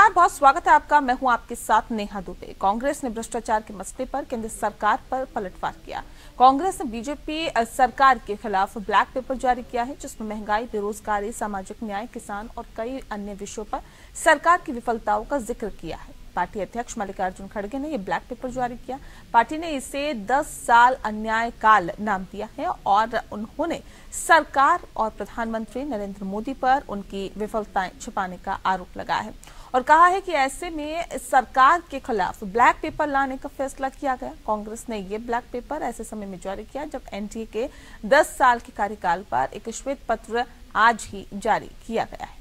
नमस्कार, बहुत स्वागत है आपका। मैं हूं आपके साथ नेहा दुबे। कांग्रेस ने भ्रष्टाचार के मसले पर केंद्र सरकार पर पलटवार किया। कांग्रेस ने बीजेपी सरकार के खिलाफ ब्लैक पेपर जारी किया है, जिसमें महंगाई, बेरोजगारी, सामाजिक न्याय, किसान और कई अन्य विषयों पर सरकार की विफलताओं का जिक्र किया है। पार्टी अध्यक्ष मल्लिकार्जुन खड़गे ने यह ब्लैक पेपर जारी किया। पार्टी ने इसे 10 साल अन्याय काल नाम दिया है और उन्होंने सरकार और प्रधानमंत्री नरेंद्र मोदी पर उनकी विफलताएं छिपाने का आरोप लगाया है और कहा है कि ऐसे में सरकार के खिलाफ ब्लैक पेपर लाने का फैसला किया गया। कांग्रेस ने ये ब्लैक पेपर ऐसे समय में जारी किया जब एनडीए के 10 साल के कार्यकाल पर एक श्वेत पत्र आज ही जारी किया गया है।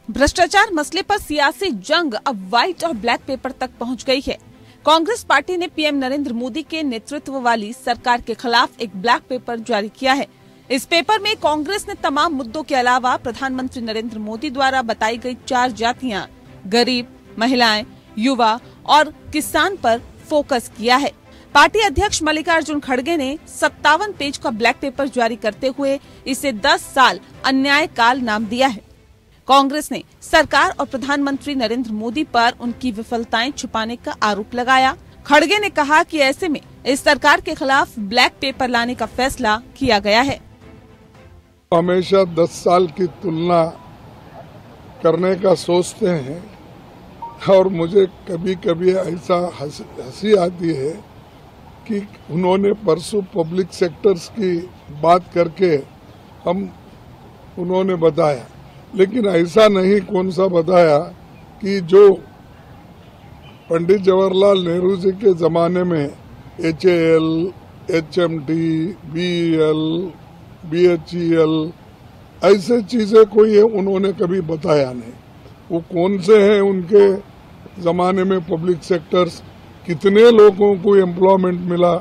भ्रष्टाचार मसले पर सियासी जंग अब व्हाइट और ब्लैक पेपर तक पहुंच गई है। कांग्रेस पार्टी ने पीएम नरेंद्र मोदी के नेतृत्व वाली सरकार के खिलाफ एक ब्लैक पेपर जारी किया है। इस पेपर में कांग्रेस ने तमाम मुद्दों के अलावा प्रधानमंत्री नरेंद्र मोदी द्वारा बताई गई 4 जातियां, गरीब, महिलाएं, युवा और किसान पर फोकस किया है। पार्टी अध्यक्ष मल्लिकार्जुन खड़गे ने 57 पेज का ब्लैक पेपर जारी करते हुए इसे 10 साल अन्याय काल नाम दिया है। कांग्रेस ने सरकार और प्रधानमंत्री नरेंद्र मोदी पर उनकी विफलताएं छुपाने का आरोप लगाया। खड़गे ने कहा कि ऐसे में इस सरकार के खिलाफ ब्लैक पेपर लाने का फैसला किया गया है। हमेशा 10 साल की तुलना करने का सोचते हैं और मुझे कभी कभी ऐसा हंसी आती है कि उन्होंने परसों पब्लिक सेक्टर्स की बात करके उन्होंने बताया, लेकिन ऐसा नहीं कौन सा बताया कि जो पंडित जवाहरलाल नेहरू जी के जमाने में HAL, HMT, BEL, BHEL ऐसे चीजें कोई है उन्होंने कभी बताया नहीं। वो कौन से हैं उनके जमाने में पब्लिक सेक्टर्स, कितने लोगों को एम्प्लॉयमेंट मिला,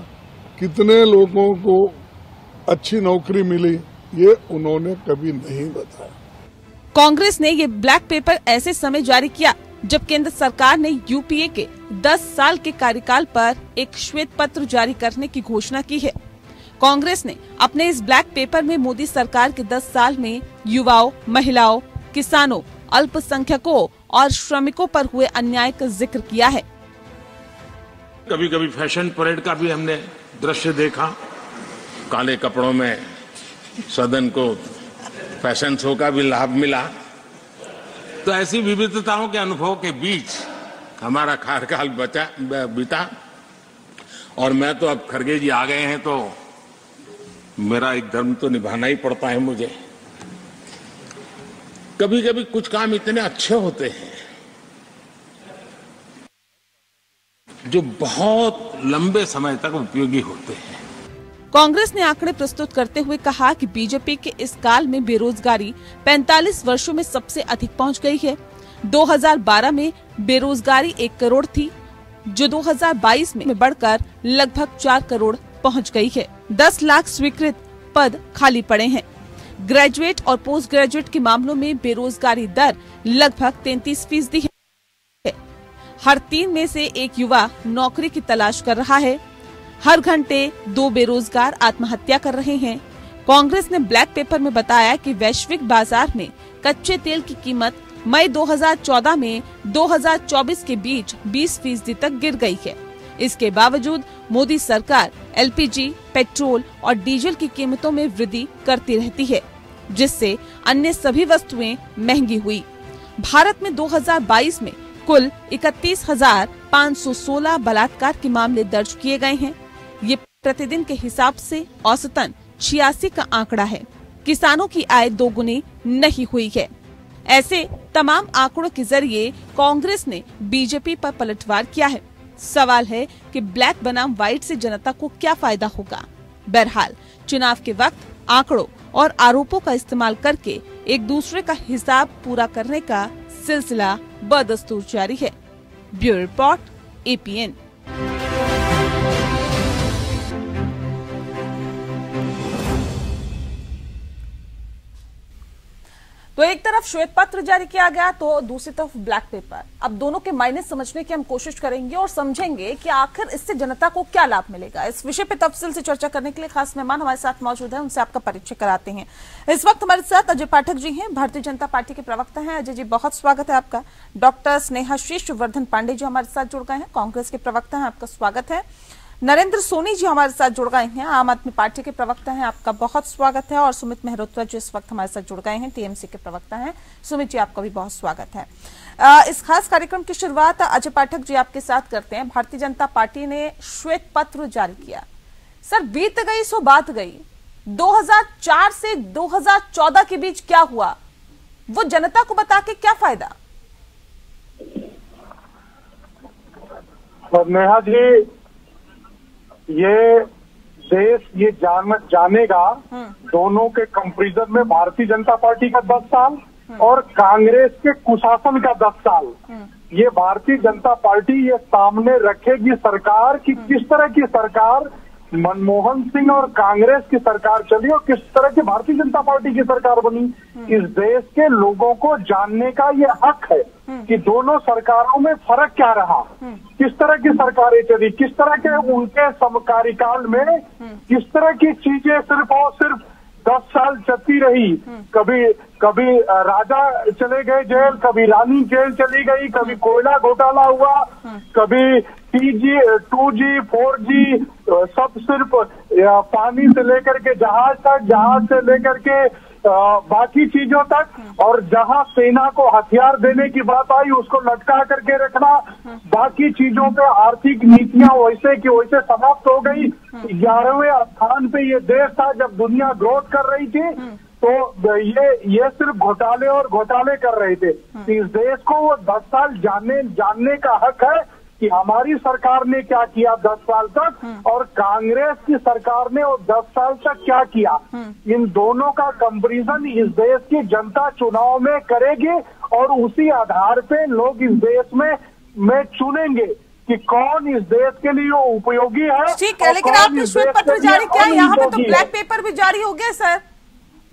कितने लोगों को अच्छी नौकरी मिली, ये उन्होंने कभी नहीं बताया। कांग्रेस ने ये ब्लैक पेपर ऐसे समय जारी किया जब केंद्र सरकार ने यूपीए के 10 साल के कार्यकाल पर एक श्वेत पत्र जारी करने की घोषणा की है। कांग्रेस ने अपने इस ब्लैक पेपर में मोदी सरकार के 10 साल में युवाओं, महिलाओं, किसानों, अल्पसंख्यकों और श्रमिकों पर हुए अन्याय का जिक्र किया है। कभी कभी फैशन परेड का भी हमने दृश्य देखा। काले कपड़ों में सदन को फैशन शो का भी लाभ मिला। तो ऐसी विविधताओं के अनुभव के बीच हमारा कार्यकाल बीता और मैं तो अब खड़गे जी आ गए हैं तो मेरा एक धर्म तो निभाना ही पड़ता है मुझे। कभी कभी कुछ काम इतने अच्छे होते हैं जो बहुत लंबे समय तक उपयोगी होते हैं। कांग्रेस ने आंकड़े प्रस्तुत करते हुए कहा कि बीजेपी के इस काल में बेरोजगारी 45 वर्षों में सबसे अधिक पहुंच गई है। 2012 में बेरोजगारी 1 करोड़ थी, जो 2022 में बढ़कर लगभग 4 करोड़ पहुंच गई है। 10 लाख स्वीकृत पद खाली पड़े हैं। ग्रेजुएट और पोस्ट ग्रेजुएट के मामलों में बेरोजगारी दर लगभग 33% है। हर 3 में से 1 युवा नौकरी की तलाश कर रहा है। हर घंटे 2 बेरोजगार आत्महत्या कर रहे हैं। कांग्रेस ने ब्लैक पेपर में बताया कि वैश्विक बाजार में कच्चे तेल की कीमत मई 2014 में 2024 के बीच 20% तक गिर गई है। इसके बावजूद मोदी सरकार LPG, पेट्रोल और डीजल की कीमतों में वृद्धि करती रहती है, जिससे अन्य सभी वस्तुएं महंगी हुई। भारत में 2022 में कुल 31,516 बलात्कार के मामले दर्ज किए गए हैं। ये प्रतिदिन के हिसाब से औसतन 86 का आंकड़ा है। किसानों की आय 2 गुनी नहीं हुई है। ऐसे तमाम आंकड़ों के जरिए कांग्रेस ने बीजेपी पर पलटवार किया है। सवाल है कि ब्लैक बनाम व्हाइट से जनता को क्या फायदा होगा। बहरहाल चुनाव के वक्त आंकड़ों और आरोपों का इस्तेमाल करके एक दूसरे का हिसाब पूरा करने का सिलसिला बदस्तूर जारी है। Bureau report, APN। तो एक तरफ श्वेत पत्र जारी किया गया तो दूसरी तरफ ब्लैक पेपर। अब दोनों के मायने समझने की हम कोशिश करेंगे और समझेंगे कि आखिर इससे जनता को क्या लाभ मिलेगा। इस विषय पे तफसील से चर्चा करने के लिए खास मेहमान हमारे साथ मौजूद है, उनसे आपका परिचय कराते हैं। इस वक्त हमारे साथ अजय पाठक जी हैं, भारतीय जनता पार्टी के प्रवक्ता हैं। अजय जी, बहुत स्वागत है आपका। डॉक्टर स्नेहाशीष वर्धन पांडे जी हमारे साथ जुड़ गए हैं, कांग्रेस के प्रवक्ता हैं, आपका स्वागत है। नरेंद्र सोनी जी हमारे साथ जुड़ गए हैं, आम आदमी पार्टी के प्रवक्ता हैं, आपका बहुत स्वागत है। और सुमित मेहरोत्रा जी इस वक्त हमारे साथ जुड़ गए हैं, टीएमसी के प्रवक्ता हैं। सुमित जी, आपका भी बहुत स्वागत है। इस खास कार्यक्रम की शुरुआत अजय पाठक जी आपके साथ करते हैं। भारतीय जनता पार्टी ने श्वेत पत्र जारी किया। सर, बीत गई सो बात गई। 2004 से 2014 के बीच क्या हुआ, वो जनता को बता के क्या फायदा? नेहा जी, ये देश ये जानेगा दोनों के कंपैरिजन में भारतीय जनता पार्टी का 10 साल और कांग्रेस के कुशासन का 10 साल। ये भारतीय जनता पार्टी ये सामने रखेगी सरकार की किस तरह की सरकार मनमोहन सिंह और कांग्रेस की सरकार चली और किस तरह की भारतीय जनता पार्टी की सरकार बनी। इस देश के लोगों को जानने का ये हक है कि दोनों सरकारों में फर्क क्या रहा, किस तरह की सरकारें चली, किस तरह के उनके कार्यकाल में किस तरह की चीजें सिर्फ और सिर्फ 10 साल चलती रही। कभी राजा चले गए जेल, कभी रानी जेल चली गई, कभी कोयला घोटाला हुआ, कभी 2G 4G सब सिर्फ पानी से लेकर के जहाज तक, जहाज से लेकर के बाकी चीजों तक, और जहां सेना को हथियार देने की बात आई उसको लटका करके रखना, बाकी चीजों पे आर्थिक नीतियां वैसे की वैसे समाप्त हो गई। 11वें स्थान पे ये देश था जब दुनिया ग्रोथ कर रही थी, तो ये सिर्फ घोटाले और घोटाले कर रहे थे। इस देश को वो 10 साल जानने का हक है कि हमारी सरकार ने क्या किया 10 साल तक और कांग्रेस की सरकार ने वो 10 साल तक क्या किया। इन दोनों का कंपैरिजन इस देश की जनता चुनाव में करेगी और उसी आधार पे लोग इस देश में चुनेंगे कि कौन इस देश के लिए उपयोगी है। ठीक है, लेकिन आपने श्वेत पत्र जारी किया, यहाँ पे तो ब्लैक पेपर भी जारी हो गया सर।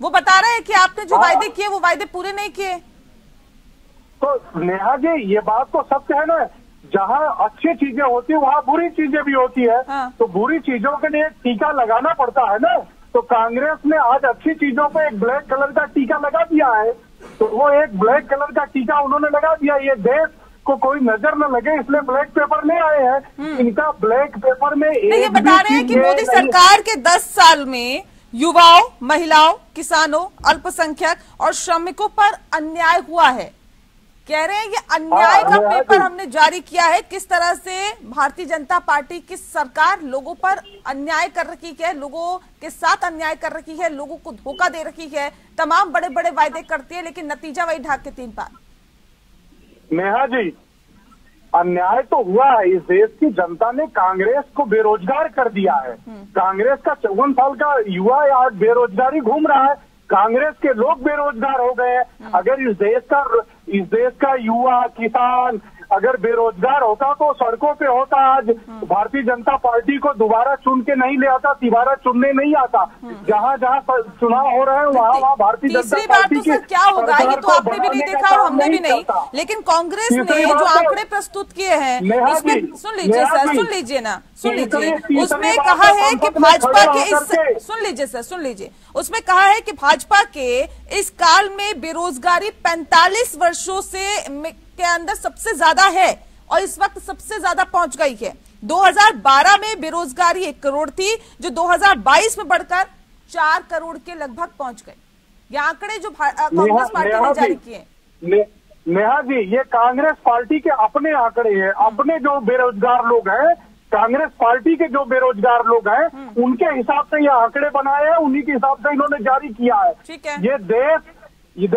वो बता रहे हैं कि आपने जो वायदे किए वो वायदे पूरे नहीं किए। तो नेहा जी, ये बात तो सत्य है ना, जहाँ अच्छी चीजें होती है वहाँ बुरी चीजें भी होती है। तो बुरी चीजों के लिए टीका लगाना पड़ता है ना। तो कांग्रेस ने आज अच्छी चीजों पे एक ब्लैक कलर का टीका लगा दिया है, तो वो एक ब्लैक कलर का टीका उन्होंने लगा दिया। ये देश को कोई नजर न लगे इसलिए ब्लैक पेपर ले आए हैं। इनका ब्लैक पेपर में ये बता रहे हैं कि मोदी सरकार के 10 साल में युवाओं, महिलाओं, किसानों, अल्पसंख्यक और श्रमिकों पर अन्याय हुआ है। कह रहे हैं ये अन्याय का पेपर हमने जारी किया है। किस तरह से भारतीय जनता पार्टी की सरकार लोगों पर अन्याय कर रही है, लोगों के साथ अन्याय कर रही है, लोगों को धोखा दे रही है, तमाम बड़े बड़े वायदे करती है, लेकिन नतीजा वही ढाक के 3 पार। नेहा जी, अन्याय तो हुआ है। इस देश की जनता ने कांग्रेस को बेरोजगार कर दिया है। कांग्रेस का 54 साल का युवा आज बेरोजगारी घूम रहा है। कांग्रेस के लोग बेरोजगार हो गए हैं। अगर इस देश का युवा, किसान अगर बेरोजगार होता तो सड़कों पे होता। आज भारतीय जनता पार्टी को दोबारा चुन के नहीं ले आता, तिबारा चुनने नहीं आता। जहाँ जहाँ चुनाव हो रहे हैं वहाँ भारतीय जनता पार्टी की क्या होगा ये तो आपने भी नहीं देखा और हमने भी नहीं। लेकिन कांग्रेस ने जो आंकड़े प्रस्तुत किए हैं उसमें सुन लीजिए सर, सुन लीजिए ना, सुन लीजिए। उसमें कहा है कि भाजपा के इस सुन लीजिए सर, सुन लीजिए। उसमें कहा है कि भाजपा के इस काल में बेरोजगारी 45 वर्षों से के अंदर सबसे ज्यादा है और इस वक्त सबसे ज्यादा पहुंच गई है। 2012 में बेरोजगारी 1 करोड़ थी, जो 2022 में बढ़कर 4 करोड़ के लगभग पहुंच गए। ये आंकड़े जो कांग्रेस पार्टी ने जारी किए। नेहा जी, ये कांग्रेस पार्टी के अपने आंकड़े हैं। अपने जो बेरोजगार लोग हैं, कांग्रेस पार्टी के जो बेरोजगार लोग हैं, उनके हिसाब से ये आंकड़े बनाए हैं, उन्हीं के हिसाब से इन्होंने जारी किया है। ठीक है। ये देश ये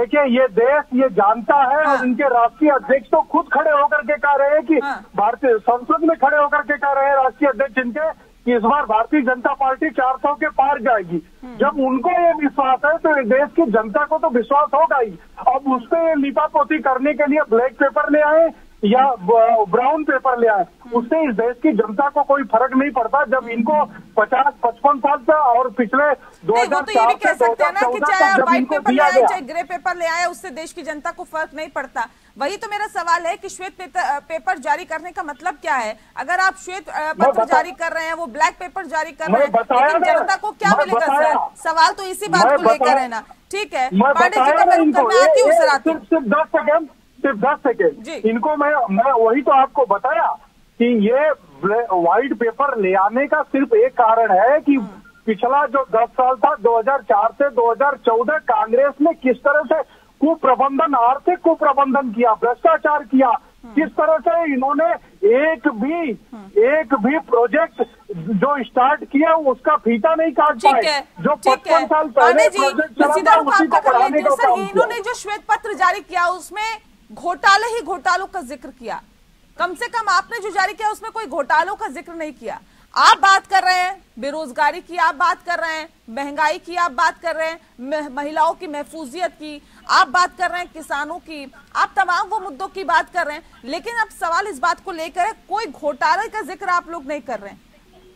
देश ये जानता है। और इनके राष्ट्रीय अध्यक्ष तो खुद खड़े होकर के कह रहे हैं कि भारतीय संसद में खड़े होकर के कह रहे हैं राष्ट्रीय अध्यक्ष इनके कि इस बार भारतीय जनता पार्टी 400 के पार जाएगी। जब उनको ये विश्वास है तो देश की जनता को तो विश्वास होगा ही। अब उस पर लिपापोती करने के लिए ब्लैक पेपर ले आए या ब्राउन पेपर ले आए, उससे इस देश की जनता को कोई फर्क नहीं पड़ता। जब इनको 50-55 साल से और पिछले 2004 तो ये भी कह सकते हैं ना कि चाहे व्हाइट पेपर ले आए चाहे ग्रे पेपर ले आए, उससे देश की जनता को फर्क नहीं पड़ता। वही तो मेरा सवाल है कि श्वेत पेपर जारी करने का मतलब क्या है? अगर आप श्वेत पत्र जारी कर रहे हैं, वो ब्लैक पेपर जारी कर रहे हैं, लेकिन जनता को क्या मिलेगा सर? सवाल तो इसी बात को लेकर है ना। ठीक है, पांडे जी का मैं आती हूँ सर, आती हूँ। सिर्फ 10 सेकेंड इनको मैं वही तो आपको बताया कि ये व्हाइट पेपर ले आने का सिर्फ एक कारण है कि पिछला जो 10 साल था 2004 से 2014 कांग्रेस ने किस तरह से कुप्रबंधन, आर्थिक कुप्रबंधन किया, भ्रष्टाचार किया, किस तरह से इन्होंने एक भी प्रोजेक्ट जो स्टार्ट किया उसका फीता नहीं काट पाए। जो 55 साल पहले प्रोजेक्ट चला था उसी को बढ़ाने का काम किया। इन्होंने जो श्वेत पत्र जारी किया उसमें घोटालों का जिक्र किया। कम से कम आपने जो जारी किया उसमें कोई घोटालों का जिक्र नहीं किया। आप बात कर रहे हैं बेरोजगारी की, आप बात कर रहे हैं महंगाई की, आप बात कर रहे हैं महिलाओं की महफूजियत की, आप बात कर रहे हैं किसानों की, आप तमाम वो मुद्दों की बात कर रहे हैं। लेकिन अब सवाल इस बात को लेकर है, कोई घोटाले का जिक्र आप लोग नहीं कर रहे हैं।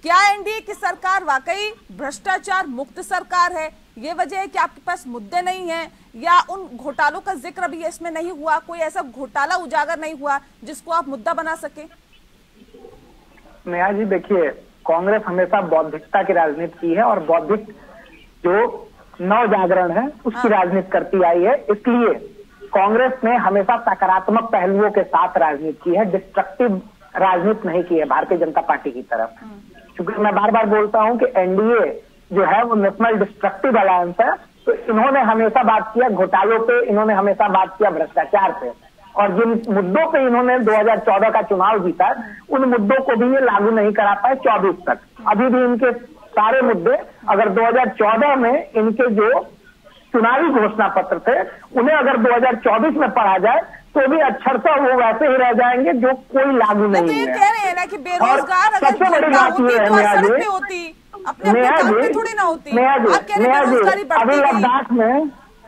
क्या एनडीए की सरकार वाकई भ्रष्टाचार मुक्त सरकार है? ये वजह है कि आपके पास मुद्दे नहीं है, या उन घोटालों का जिक्र अभी इसमें नहीं हुआ, कोई ऐसा घोटाला उजागर नहीं हुआ जिसको आप मुद्दा बना सके? नेहा जी देखिए, कांग्रेस हमेशा बौद्धिकता की राजनीति की है और बौद्धिक जो नव जागरण है उसकी राजनीति करती आई है। इसलिए कांग्रेस ने हमेशा सकारात्मक पहलुओं के साथ राजनीति की है, डिस्ट्रक्टिव राजनीति नहीं की है भारतीय जनता पार्टी की तरफ। क्योंकि मैं बार बार बोलता हूं कि एनडीए जो है वो नेशनल डिस्ट्रक्टिव अलायंस है, तो इन्होंने हमेशा बात किया घोटालों पे, इन्होंने हमेशा बात किया भ्रष्टाचार पे, और जिन मुद्दों पे इन्होंने 2014 का चुनाव जीता उन मुद्दों को भी ये लागू नहीं करा पाए 24 तक। अभी भी इनके सारे मुद्दे अगर 2014 में इनके जो चुनावी घोषणा पत्र थे उन्हें अगर 2024 में पढ़ा जाए तो भी अक्षरशः वो वैसे ही रह जाएंगे जो कोई लागू नहीं है। तो कह रहे हैं ना कि बेरोजगार अगर सबसे बड़ी बात ये है नेहा जी,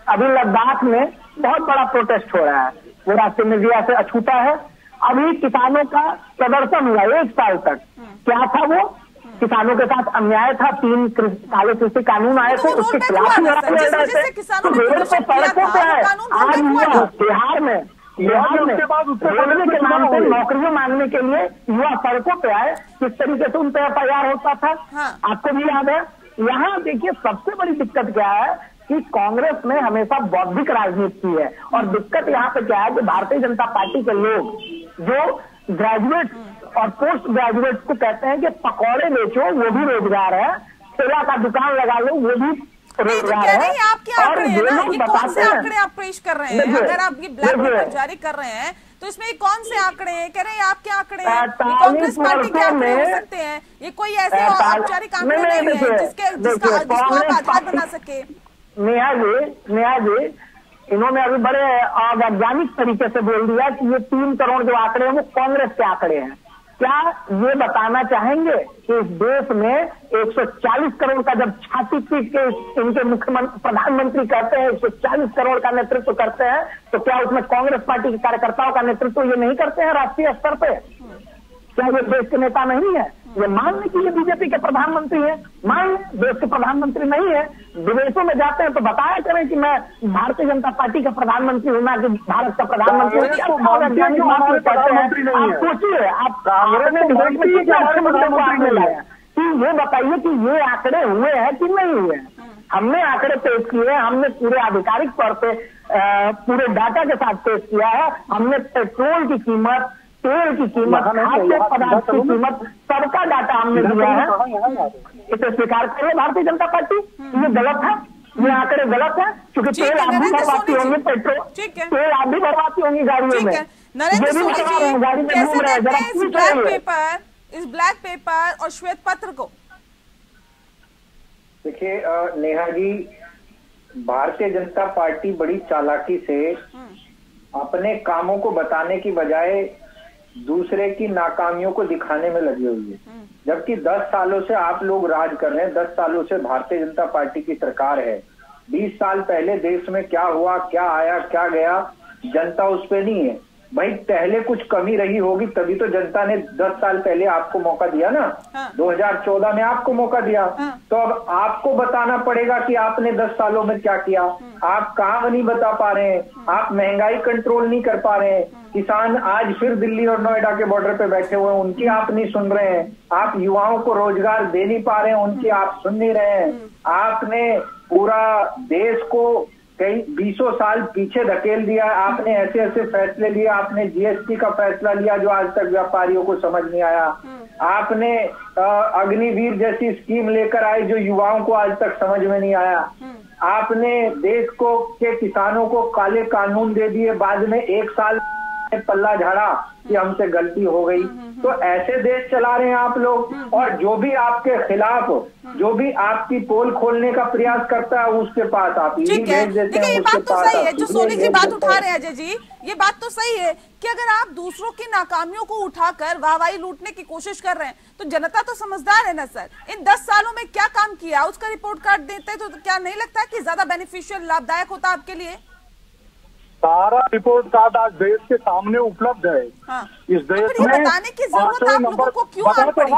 अभी लद्दाख में बहुत बड़ा प्रोटेस्ट हो रहा है, वो राष्ट्रीय मीडिया से अछूता है। अभी किसानों का प्रदर्शन हुआ 1 साल तक, क्या था वो? किसानों के साथ अन्याय था, 3 काले कृषि कानून आए थे, उसके खिलाफ लड़ाई लड़ रहे थे, तो रेल पे सड़कों पे है। आज बिहार में रेलवे के नाम पे नौकरियां मांगने के लिए युवा सड़कों पे आए, किस तरीके से उन पे FIR होता था आपको भी याद है। यहाँ देखिए सबसे बड़ी दिक्कत क्या है कि कांग्रेस ने हमेशा बौद्धिक राजनीति की है, और दिक्कत यहाँ पे क्या है कि भारतीय जनता पार्टी के लोग जो ग्रेजुएट और पोस्ट ग्रेजुएट को कहते हैं कि पकौड़े बेचो वो भी रोजगार है, ठेला का दुकान लगा लो वो भी रोजगार है। और ये लोग बताते हैं, आंकड़े आप पेश कर रहे हैं, अगर आप ये ब्लैक पेपर जारी कर रहे हैं तो इसमें कौन से आंकड़े हैं? कह रहे हैं आपके आंकड़े हैं, कांग्रेस पार्टी के आंकड़े हो सकते हैं, ये कोई ऐसे औपचारिक आंकड़े नहीं है जिसको आप आधार बना सके। नेहा जी इन्होंने अभी बड़े वैज्ञानिक तरीके से बोल दिया कि ये 3 करोड़ जो आंकड़े हैं वो कांग्रेस के आंकड़े हैं। क्या ये बताना चाहेंगे कि इस देश में 140 करोड़ का जब छाती पीट के इनके मुख्यमंत्री प्रधानमंत्री कहते हैं 140 करोड़ का नेतृत्व करते हैं, तो क्या उसमें कांग्रेस पार्टी के कार्यकर्ताओं का नेतृत्व ये नहीं करते हैं राष्ट्रीय स्तर पे? क्या ये देश के नेता नहीं है? ये मान लें कि ये बीजेपी के प्रधानमंत्री है, मान देश के प्रधानमंत्री नहीं है, विदेशों में जाते हैं तो बताया करें कि मैं भारतीय जनता पार्टी का प्रधानमंत्री हूं ना कि भारत का प्रधानमंत्री हूं। आप सोचिए, आप कांग्रेस ने डिबेट में कि ये बताइए कि ये आंकड़े हुए हैं कि नहीं हुए हैं। हमने आंकड़े पेश किए हैं, हमने पूरे आधिकारिक तौर पे पूरे डाटा के साथ पेश किया है। हमने पेट्रोल की कीमत, तेल की कीमत, खाद्य पदार्थ की कीमत, सबका डाटा हमने दिया है। इसे स्वीकार करिए भारतीय जनता पार्टी, ये गलत है, ये आंकड़े गलत है, क्योंकि तेल आप भी भरवाती होंगी, पेट्रोल तेल आप भी भरवाती होंगी गाड़ियों में, नरेंद्र सोनी जी गाड़ी में घूम रहे हैं। इस ब्लैक पेपर और श्वेत पत्र को देखिए नेहा जी, भारतीय जनता पार्टी बड़ी चालाकी से अपने कामों को बताने की बजाय दूसरे की नाकामियों को दिखाने में लगी हुई है। जबकि 10 सालों से आप लोग राज कर रहे हैं, 10 सालों से भारतीय जनता पार्टी की सरकार है। 20 साल पहले देश में क्या हुआ, क्या आया, क्या गया, जनता उस पे नहीं है। भाई पहले कुछ कमी रही होगी तभी तो जनता ने 10 साल पहले आपको मौका दिया ना। 2014 में आपको मौका दिया। तो अब आपको बताना पड़ेगा कि आपने 10 सालों में क्या किया। आप काम नहीं बता पा रहे हैं, आप महंगाई कंट्रोल नहीं कर पा रहे हैं, किसान आज फिर दिल्ली और नोएडा के बॉर्डर पे बैठे हुए हैं, उनकी आप नहीं सुन रहे हैं, आप युवाओं को रोजगार दे नहीं पा रहे हैं, उनकी आप सुन नहीं रहे हैं। आपने पूरा देश को कई 20 साल पीछे धकेल दिया। आपने ऐसे ऐसे फैसले लिए, आपने जीएसटी का फैसला लिया जो आज तक व्यापारियों को समझ नहीं आया। आपने अग्निवीर जैसी स्कीम लेकर आए जो युवाओं को आज तक समझ में नहीं आया। आपने देश को के किसानों को काले कानून दे दिए, बाद में 1 साल पल्ला झाड़ा कि हमसे गलती हो गई। तो ऐसे देश चला रहे हैं आप लोग। और जो भी आपके खिलाफ, जो भी आपकी पोल खोलने का प्रयास करता है उसके पास आप ठीक है। देखिए ये बात तो सही है जो सोनी जी बात उठा रहे हैं अजय जी, ये बात तो सही है कि अगर आप दूसरों की नाकामियों को उठाकर वाहवाही लूटने की कोशिश कर रहे हैं तो जनता तो समझदार है ना सर। इन 10 सालों में क्या काम किया उसका रिपोर्ट कार्ड देते तो क्या नहीं लगता कि ज्यादा बेनिफिशियल लाभदायक होता आपके लिए? सारा रिपोर्ट कार्ड आज देश के सामने उपलब्ध है। इस देश में बताने की जरूरत आप लोगों को क्यों आ पड़ी?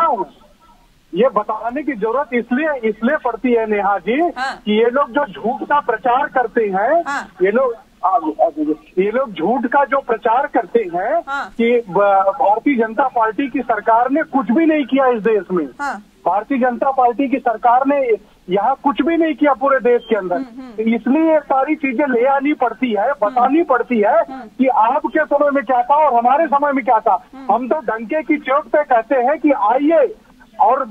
ये बताने की जरूरत इसलिए पड़ती है नेहा जी कि ये लोग जो झूठ का प्रचार करते हैं, ये लोग झूठ का जो प्रचार करते हैं कि भारतीय जनता पार्टी की सरकार ने कुछ भी नहीं किया इस देश में। भारतीय जनता पार्टी की सरकार ने यहाँ कुछ भी नहीं किया पूरे देश के अंदर। इसलिए सारी चीजें ले आनी पड़ती है, बतानी पड़ती है कि आपके समय में क्या था और हमारे समय में क्या था। हम तो डंके की चोट पे कहते हैं कि आइए और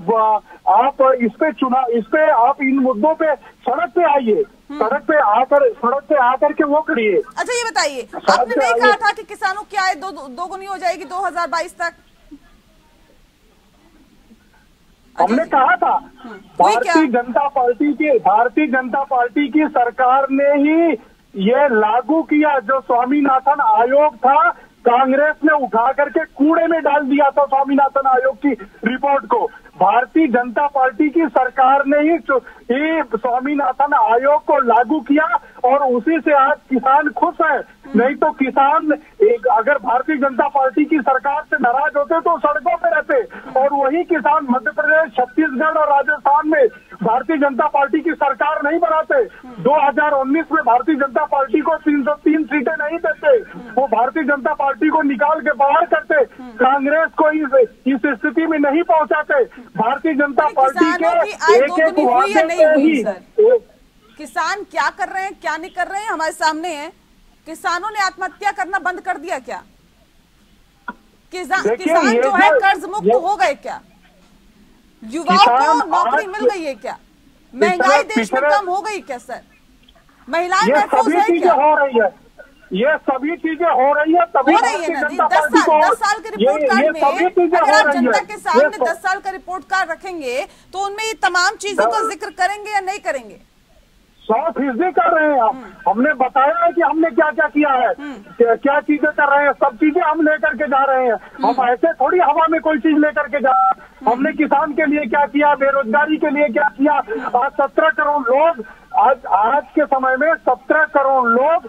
आप इस पे आप इन मुद्दों पे सड़क पे आइए, सड़क पे आकर के वो करिए। अच्छा ये बताइए, आपने नहीं कहा था कि किसानों की आय दोगुनी हो जाएगी 2022 तक? हमने कहा था भारतीय जनता पार्टी की सरकार ने ही ये लागू किया। जो स्वामीनाथन आयोग था कांग्रेस ने उठा करके कूड़े में डाल दिया था स्वामीनाथन आयोग की रिपोर्ट को। भारतीय जनता पार्टी की सरकार ने ही स्वामीनाथन आयोग को लागू किया और उसी से आज किसान खुश है। नहीं तो किसान अगर भारतीय जनता पार्टी की सरकार से नाराज होते तो सड़कों पे रहते, और वही किसान मध्य प्रदेश, छत्तीसगढ़ और राजस्थान में भारतीय जनता पार्टी की सरकार नहीं बनाते। 2019 में भारतीय जनता पार्टी को 303 सीटें नहीं देते, वो भारतीय जनता पार्टी को निकाल के बाहर करते, कांग्रेस को इस स्थिति में नहीं पहुंचाते। भारतीय जनता पार्टी के एक वादे किसान क्या कर रहे हैं क्या नहीं कर रहे हैं हमारे सामने है। किसानों ने आत्महत्या करना बंद कर दिया क्या? किसान जो है कर्ज मुक्त हो गए क्या? युवाओं को नौकरी मिल गई है क्या? महंगाई देश में कम हो गई क्या सर? महिलाएं महफूज है क्या? हो रही है, ये सभी चीजें हो रही है। तभी 10 साल के रिपोर्ट कार्ड में अगर आप जनता के सामने 10 साल का रिपोर्ट कार्ड रखेंगे तो उनमें ये तमाम चीजों का जिक्र करेंगे या नहीं करेंगे? 100% कर रहे हैं। हमने बताया है कि हमने क्या क्या किया है, क्या चीजें कर रहे हैं, सब चीजें हम लेकर के जा रहे हैं। हम ऐसे थोड़ी हवा में कोई चीज लेकर के जा रहे हैं। हमने किसान के लिए क्या किया, बेरोजगारी के लिए क्या किया। आज 17 करोड़ लोग, आज के समय में 17 करोड़ लोग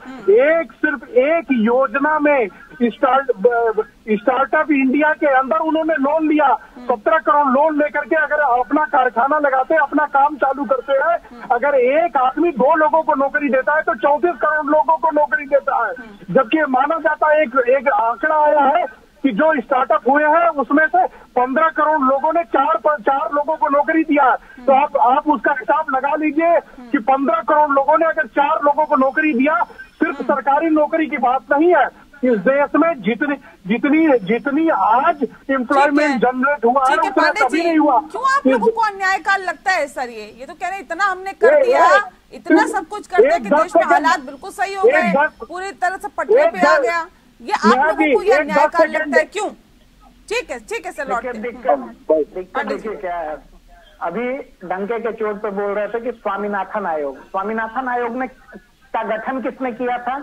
सिर्फ एक योजना में स्टार्टअप इंडिया के अंदर उन्होंने लोन लिया। 17 करोड़ लोन लेकर के अगर अपना कारखाना लगाते, अपना काम चालू करते हैं, अगर एक आदमी 2 लोगों को नौकरी देता है तो 34 करोड़ लोगों को नौकरी देता है। जबकि माना जाता है एक आंकड़ा आया है कि जो स्टार्टअप हुए हैं उसमें से 15 करोड़ लोगों ने 4 लोगों को नौकरी दिया। तो आप उसका हिसाब लगा लीजिए कि 15 करोड़ लोगों ने अगर 4 लोगों को नौकरी दिया। सिर्फ सरकारी नौकरी की बात नहीं है, इस देश में जितनी आज एम्प्लॉयमेंट जनरेट हुआ है उतना कभी नहीं हुआ। क्यों आप लोगों को अन्यायकाल लगता है सर? ये तो कह रहे इतना हमने कर दिया, इतना सब कुछ करते कि देश में हालात बिल्कुल सही हो गए, पूरी तरह से पटरी पे आ गया। ये आप लोगों को ये अन्यायकाल लगता है क्यों? ठीक है सर, लौटते देखिए क्या है, अभी डंके के चोट पे बोल रहे थे कि स्वामीनाथन आयोग ने का गठन किसने किया था,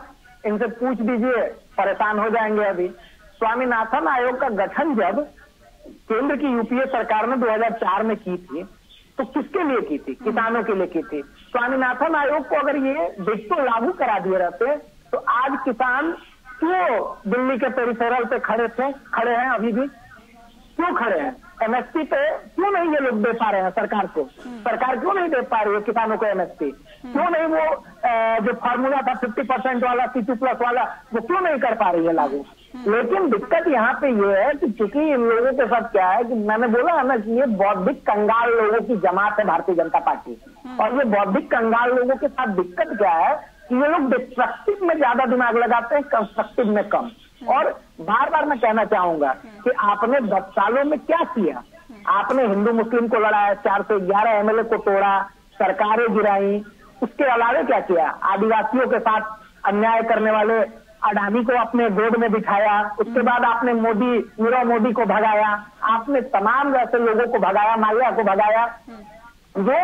इनसे पूछ दीजिए, परेशान हो जाएंगे। अभी स्वामीनाथन आयोग का गठन जब केंद्र की यूपीए सरकार ने 2004 में की थी तो किसके लिए की थी? किसानों के लिए की थी। स्वामीनाथन आयोग को अगर ये डिट्टो लागू करा दिए रहते तो आज किसान क्यों दिल्ली के पेरिफेरल पे खड़े हैं अभी भी, क्यों खड़े हैं? एमएसपी पे क्यों नहीं ये लोग दे पा रहे हैं सरकार को? सरकार क्यों नहीं दे पा रही है किसानों को एमएसपी? क्यों नहीं वो जो फार्मूला था 50% वाला C2+ वाला वो क्यों नहीं कर पा रही है लागू? लेकिन दिक्कत यहाँ पे ये है कि चूंकि इन लोगों के साथ क्या है कि मैंने बोला है ना कि ये बौद्धिक कंगाल लोगों की जमात है भारतीय जनता पार्टी, और ये बौद्धिक कंगाल लोगों के साथ दिक्कत क्या है कि ये लोग डिस्ट्रक्टिव में ज्यादा दिमाग लगाते हैं, कंस्ट्रक्टिव में कम। और बार बार मैं कहना चाहूंगा कि आपने 10 सालों में क्या किया? आपने हिंदू मुस्लिम को लड़ाया, 4 से 11 एमएलए को तोड़ा, सरकारें गिराई, उसके अलावा क्या किया? आदिवासियों के साथ अन्याय करने वाले अडानी को अपने बोर्ड में बिठाया, उसके बाद आपने नीरव मोदी को भगाया, आपने तमाम वैसे लोगों को भगाया, माल्या को भगाया जो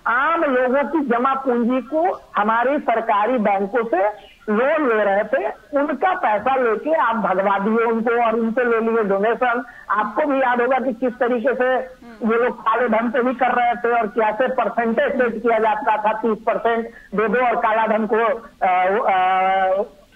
आम लोगों की जमा पूंजी को हमारी सरकारी बैंकों से लोन ले रहे थे, उनका पैसा लेके आप भगवा दिए उनको और उनसे ले लिए डोनेशन। आपको भी याद होगा कि किस तरीके से ये लोग काले धन से भी कर रहे थे और कैसे परसेंटेज सेट किया जाता था, 30% दे दो और काला धन को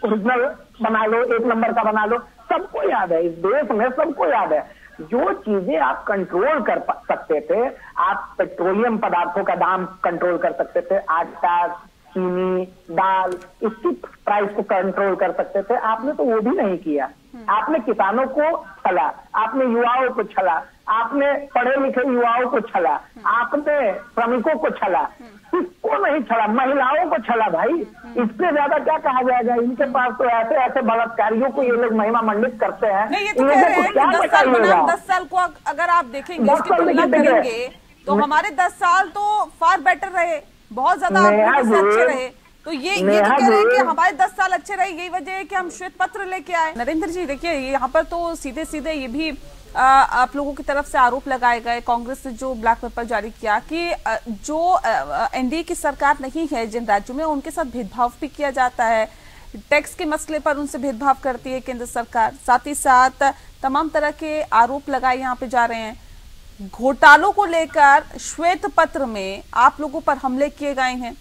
ओरिजिनल बना लो, 1 नंबर का बना लो। सबको याद है, इस देश में सबको याद है। जो चीजें आप कंट्रोल कर सकते थे, आप पेट्रोलियम पदार्थों का दाम कंट्रोल कर सकते थे, आटा, चीनी, दाल, इसकी प्राइस को कंट्रोल कर सकते थे, आपने तो वो भी नहीं किया। आपने किसानों को छला, आपने युवाओं को छला, आपने पढ़े लिखे युवाओं को छला, आपने श्रमिकों को छला, किसको नहीं छला? महिलाओं को छला भाई। इससे ज्यादा क्या कहा जाएगा? इनके पास तो ऐसे ऐसे बलात्कारियों को ये लोग महिमा मंडित करते हैं। नहीं, ये तो कह रहे हैं कि 10 साल को अगर आप देखेंगे, इसकी तुलना करेंगे तो हमारे 10 साल तो फार बेटर रहे, बहुत ज्यादा अच्छे रहे। तो ये तो कह रहे हैं कि हमारे 10 साल अच्छे रहे, यही वजह है कि हम श्वेत पत्र लेके आए। नरेंद्र जी देखिए, यहाँ पर तो सीधे सीधे ये भी आप लोगों की तरफ से आरोप लगाए गए, कांग्रेस ने जो ब्लैक पेपर जारी किया कि जो एनडीए की सरकार नहीं है जिन राज्यों में, उनके साथ भेदभाव भी किया जाता है, टैक्स के मसले पर उनसे भेदभाव करती है केंद्र सरकार। साथ ही साथ तमाम तरह के आरोप लगाए यहाँ पे जा रहे हैं। घोटालों को लेकर श्वेत पत्र में आप लोगों पर हमले किए गए हैं।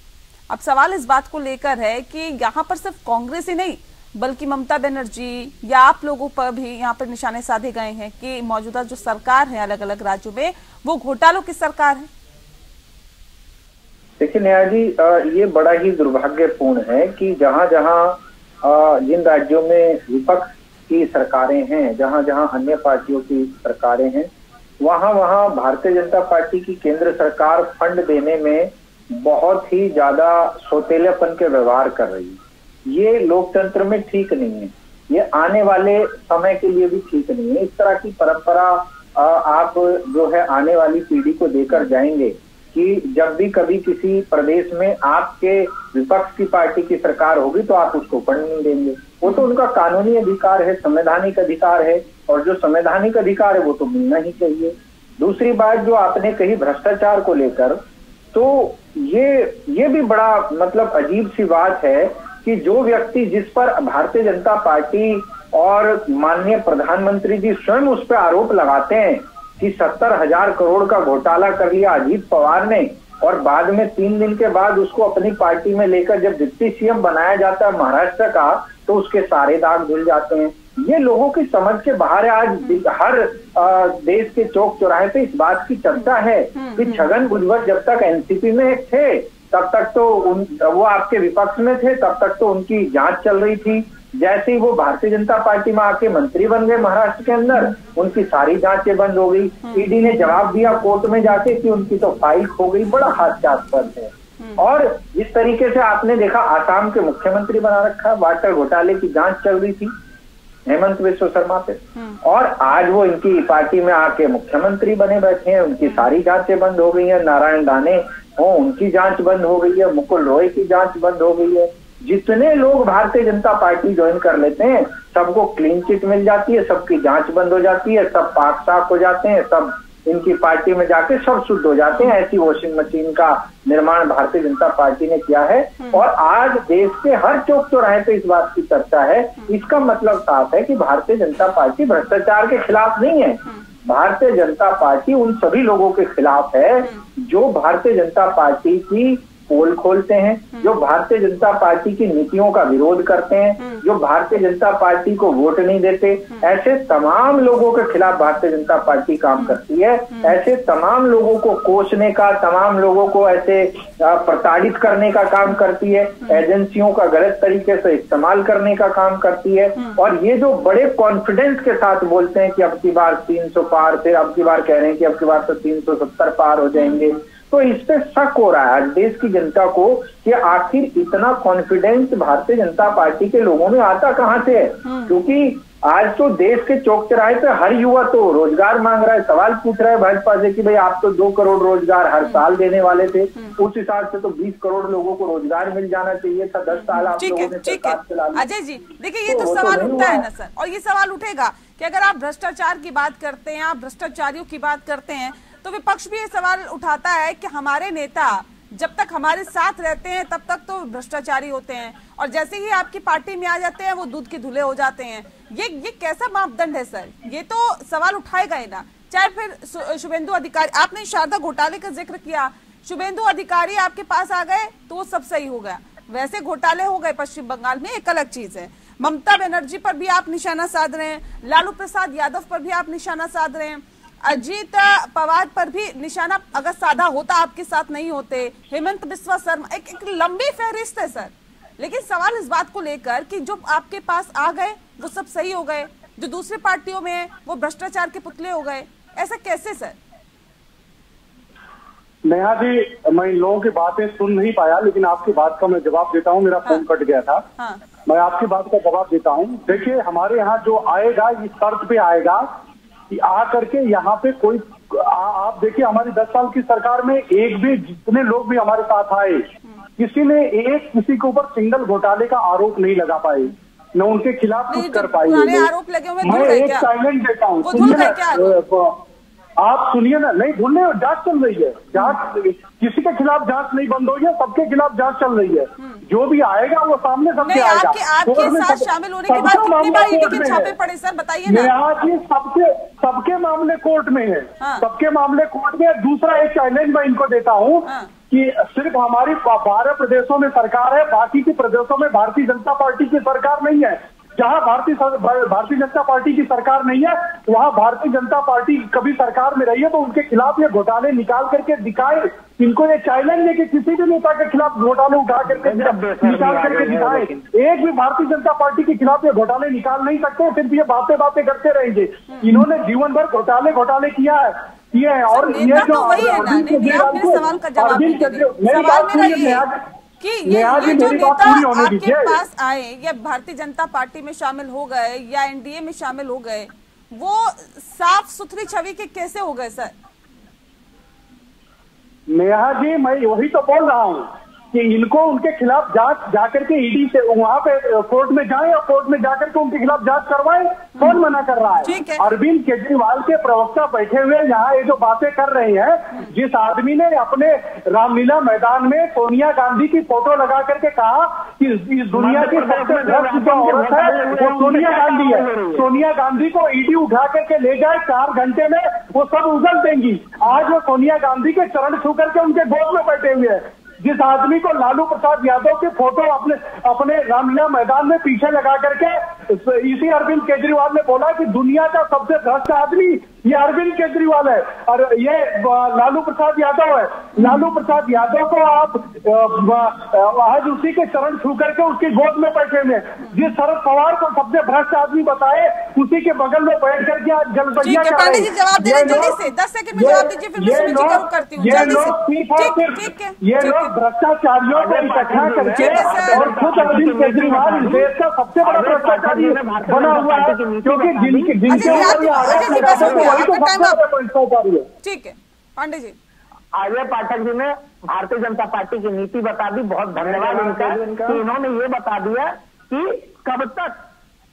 अब सवाल इस बात को लेकर है कि यहाँ पर सिर्फ कांग्रेस ही नहीं बल्कि ममता बनर्जी या आप लोगों पर भी यहाँ पर निशाने साधे गए हैं कि मौजूदा जो सरकार है अलग अलग राज्यों में, वो घोटालों की सरकार है। देखिए नेहा जी, ये बड़ा ही दुर्भाग्यपूर्ण है कि जहां जहां जिन राज्यों में विपक्ष की सरकारें हैं, जहां जहां अन्य पार्टियों की सरकारें हैं, वहां वहां भारतीय जनता पार्टी की केंद्र सरकार फंड देने में बहुत ही ज्यादा सौतेलेपन के व्यवहार कर रही है। ये लोकतंत्र में ठीक नहीं है, ये आने वाले समय के लिए भी ठीक नहीं है। इस तरह की परंपरा आप जो है आने वाली पीढ़ी को देकर जाएंगे कि जब भी कभी किसी प्रदेश में आपके विपक्ष की पार्टी की सरकार होगी तो आप उसको फंड नहीं देंगे। वो तो उनका कानूनी अधिकार है, संवैधानिक अधिकार है, और जो संवैधानिक अधिकार है वो तो मिलना ही चाहिए। दूसरी बात जो आपने कही भ्रष्टाचार को लेकर, तो ये भी बड़ा मतलब अजीब सी बात है कि जो व्यक्ति जिस पर भारतीय जनता पार्टी और माननीय प्रधानमंत्री जी स्वयं उस पर आरोप लगाते हैं कि 70,000 करोड़ का घोटाला कर लिया अजीत पवार ने, और बाद में 3 दिन के बाद उसको अपनी पार्टी में लेकर जब डिप्टी सीएम बनाया जाता है महाराष्ट्र का, तो उसके सारे दाग धुल जाते हैं। ये लोगों की समझ के बाहर है। आज हर देश के चौक चौराहे पे इस बात की चर्चा है कि छगन भुजबल जब तक एनसीपी में थे तब तक तो वो आपके विपक्ष में थे, तब तक तो उनकी जांच चल रही थी। जैसे ही वो भारतीय जनता पार्टी में आके मंत्री बन गए महाराष्ट्र के अंदर, उनकी सारी जांचें बंद हो गई। ईडी ने जवाब दिया कोर्ट में जाके कि उनकी तो फाइल खो गई। बड़ा हास्यास्पद है। और जिस तरीके से आपने देखा आसाम के मुख्यमंत्री बना रखा, वाटर घोटाले की जांच चल रही थी हेमंत बिस्वा शर्मा पे, और आज वो इनकी पार्टी में आके मुख्यमंत्री बने बैठे हैं, उनकी सारी जांचें बंद हो गई है। नारायण दाने हो, उनकी जांच बंद हो गई है। मुकुल रॉय की जांच बंद हो गई है। जितने लोग भारतीय जनता पार्टी ज्वाइन कर लेते हैं सबको क्लीन चिट मिल जाती है, सबकी जांच बंद हो जाती है, सब पाक साफ हो जाते हैं, सब इनकी पार्टी में जाके सब शुद्ध हो जाते हैं। ऐसी वॉशिंग मशीन का निर्माण भारतीय जनता पार्टी ने किया है, और आज देश के हर चौक चौराहे पे इस बात की चर्चा है। इसका मतलब साफ है कि भारतीय जनता पार्टी भ्रष्टाचार के खिलाफ नहीं है। भारतीय जनता पार्टी उन सभी लोगों के खिलाफ है जो भारतीय जनता पार्टी की पोल खोलते हैं, जो भारतीय जनता पार्टी की नीतियों का विरोध करते हैं, जो भारतीय जनता पार्टी को वोट नहीं देते, ऐसे तमाम लोगों के खिलाफ भारतीय जनता पार्टी काम करती है। ऐसे तमाम लोगों को कोसने का, तमाम लोगों को ऐसे प्रताड़ित करने का काम करती है, एजेंसियों का गलत तरीके से इस्तेमाल करने का काम करती है। और ये जो बड़े कॉन्फिडेंस के साथ बोलते हैं कि अब की बार 300 पार, फिर अब की बार कह रहे हैं कि अब की बार तो 370 पार हो जाएंगे, तो इस पे शक हो रहा है देश की जनता को कि आखिर इतना कॉन्फिडेंस भारतीय जनता पार्टी के लोगों में आता कहां से है। क्योंकि आज तो देश के चौक चौराहे पे हर युवा तो रोजगार मांग रहा है, सवाल पूछ रहा है भाजपा से कि भाई आप तो 2 करोड़ रोजगार हर साल देने वाले थे, उस हिसाब से तो 20 करोड़ लोगों को रोजगार मिल जाना चाहिए था। 10 साल आप लोगों ने सरकार चला ली। अजय जी देखिए, ये तो सवाल उठता है ना सर, और ये सवाल उठेगा कि अगर आप भ्रष्टाचार की बात करते हैं, आप भ्रष्टाचारियों की बात करते हैं, तो विपक्ष भी ये सवाल उठाता है कि हमारे नेता जब तक हमारे साथ रहते हैं तब तक तो भ्रष्टाचारी होते हैं, और जैसे ही आपकी पार्टी में आ जाते हैं वो दूध के धुले हो जाते हैं। ये कैसा मापदंड है सर? ये तो सवाल उठाएगा ही ना। चाहे फिर शुभेंदु अधिकारी, आपने शारदा घोटाले का जिक्र किया, शुभेंदु अधिकारी आपके पास आ गए तो वो सब सही हो गया, वैसे घोटाले हो गए पश्चिम बंगाल में, एक अलग चीज है। ममता बनर्जी पर भी आप निशाना साध रहे हैं, लालू प्रसाद यादव पर भी आप निशाना साध रहे हैं, अजीत पवार पर भी निशाना अगर साधा होता आपके साथ नहीं होते, हेमंत बिस्वा शर्मा, एक लंबी फहरिस्त है सर। लेकिन सवाल इस बात को लेकर कि जो आपके पास आ गए वो सब सही हो गए, जो दूसरी पार्टियों में है वो भ्रष्टाचार के पुतले हो गए, ऐसा कैसे सर? नेहा जी, मैं इन लोगों की बातें सुन नहीं पाया, लेकिन आपकी बात का मैं जवाब देता हूँ। मेरा फोन कट गया था। मैं आपकी बात का जवाब देता हूँ। देखिए, हमारे यहाँ जो आएगा इस शर्त पे आएगा कि आ करके यहाँ पे कोई आप देखिए, हमारी 10 साल की सरकार में एक भी, जितने लोग भी हमारे साथ आए, किसी ने किसी के ऊपर सिंगल घोटाले का आरोप नहीं लगा पाए, न उनके खिलाफ कुछ कर पाए। आरोप लगे हुए, मैं एक साइलेंट देता हूँ, आप सुनिए ना। नहीं भूलने, जांच चल रही है, जांच, किसी के खिलाफ जांच नहीं बंद हुई है, सबके खिलाफ जांच चल रही है। जो भी आएगा वो सामने सबके आएगा। आपके साथ शामिल होने के बाद कितनी बार ईडी के छापे पड़े सर, बताइए ना। आज ये सबके मामले कोर्ट में है, सबके मामले कोर्ट में। दूसरा एक चैलेंज मैं इनको देता हूँ कि सिर्फ हमारी 12 प्रदेशों में सरकार है, बाकी के प्रदेशों में भारतीय जनता पार्टी की सरकार नहीं है। जहां भारतीय जनता पार्टी की सरकार नहीं है, वहां भारतीय जनता पार्टी कभी सरकार में रही है तो उनके खिलाफ ये घोटाले निकाल करके दिखाए। इनको ये चैलेंज है कि किसी भी नेता के खिलाफ घोटाले उठा करके निकाल करके दिखाए। एक भी भारतीय जनता पार्टी के खिलाफ ये घोटाले निकाल नहीं सकते, सिर्फ ये बातें करते रहेंगे। इन्होंने जीवन भर घोटाले किया है, ये है। और ये जो अरविंद कि ये जो नेता आपके पास आए या भारतीय जनता पार्टी में शामिल हो गए या एनडीए में शामिल हो गए, वो साफ सुथरी छवि के कैसे हो गए सर? नेहा जी, मैं वही तो बोल रहा हूँ कि इनको उनके खिलाफ जांच जाकर के ईडी से वहां पे कोर्ट में जाए और कोर्ट में जाकर के उनके खिलाफ जांच करवाए। कौन मना कर रहा है? अरविंद केजरीवाल के प्रवक्ता बैठे हुए यहाँ ये जो बातें कर रहे हैं, जिस आदमी ने अपने रामलीला मैदान में सोनिया गांधी की फोटो लगा करके कहा कि इस दुनिया की सबसे भ्रष्ट जो औरत है वो सोनिया गांधी है, सोनिया गांधी को ईडी उठा करके ले जाए 4 घंटे में वो सब उगल देंगी। आज वो सोनिया गांधी के चरण छू करके उनके गोद में बैठे हुए हैं। जिस आदमी को लालू प्रसाद यादव के फोटो अपने रामलीला मैदान में पीछे लगा करके इसी अरविंद केजरीवाल ने बोला कि दुनिया का सबसे भ्रष्ट आदमी ये अरविंद केजरीवाल है और ये लालू प्रसाद यादव है। लालू प्रसाद यादव को आप आज उसी के चरण छू करके उसकी गोद में बैठे हुए। जिस शरद पवार को सबसे भ्रष्ट आदमी बताए, उसी के बगल में बैठ करके आज जलबैया कर रहे हैं। जवाब दे जल्दी से 10 सेकंड में जवाब दीजिए, फिर मैं सुनिए क्या करती हूँ। ये लोग भ्रष्टाचारियों को इकट्ठा करके और खुद अरविंद केजरीवाल इस देश का सबसे बड़ा भ्रष्टाचारी बना हुआ है, क्योंकि जिनके ठीक है। पांडे जी, अजय पाठक जी ने भारतीय जनता पार्टी की नीति बता दी, बहुत धन्यवाद इनका कि इन्होंने ये बता दिया कि कब तक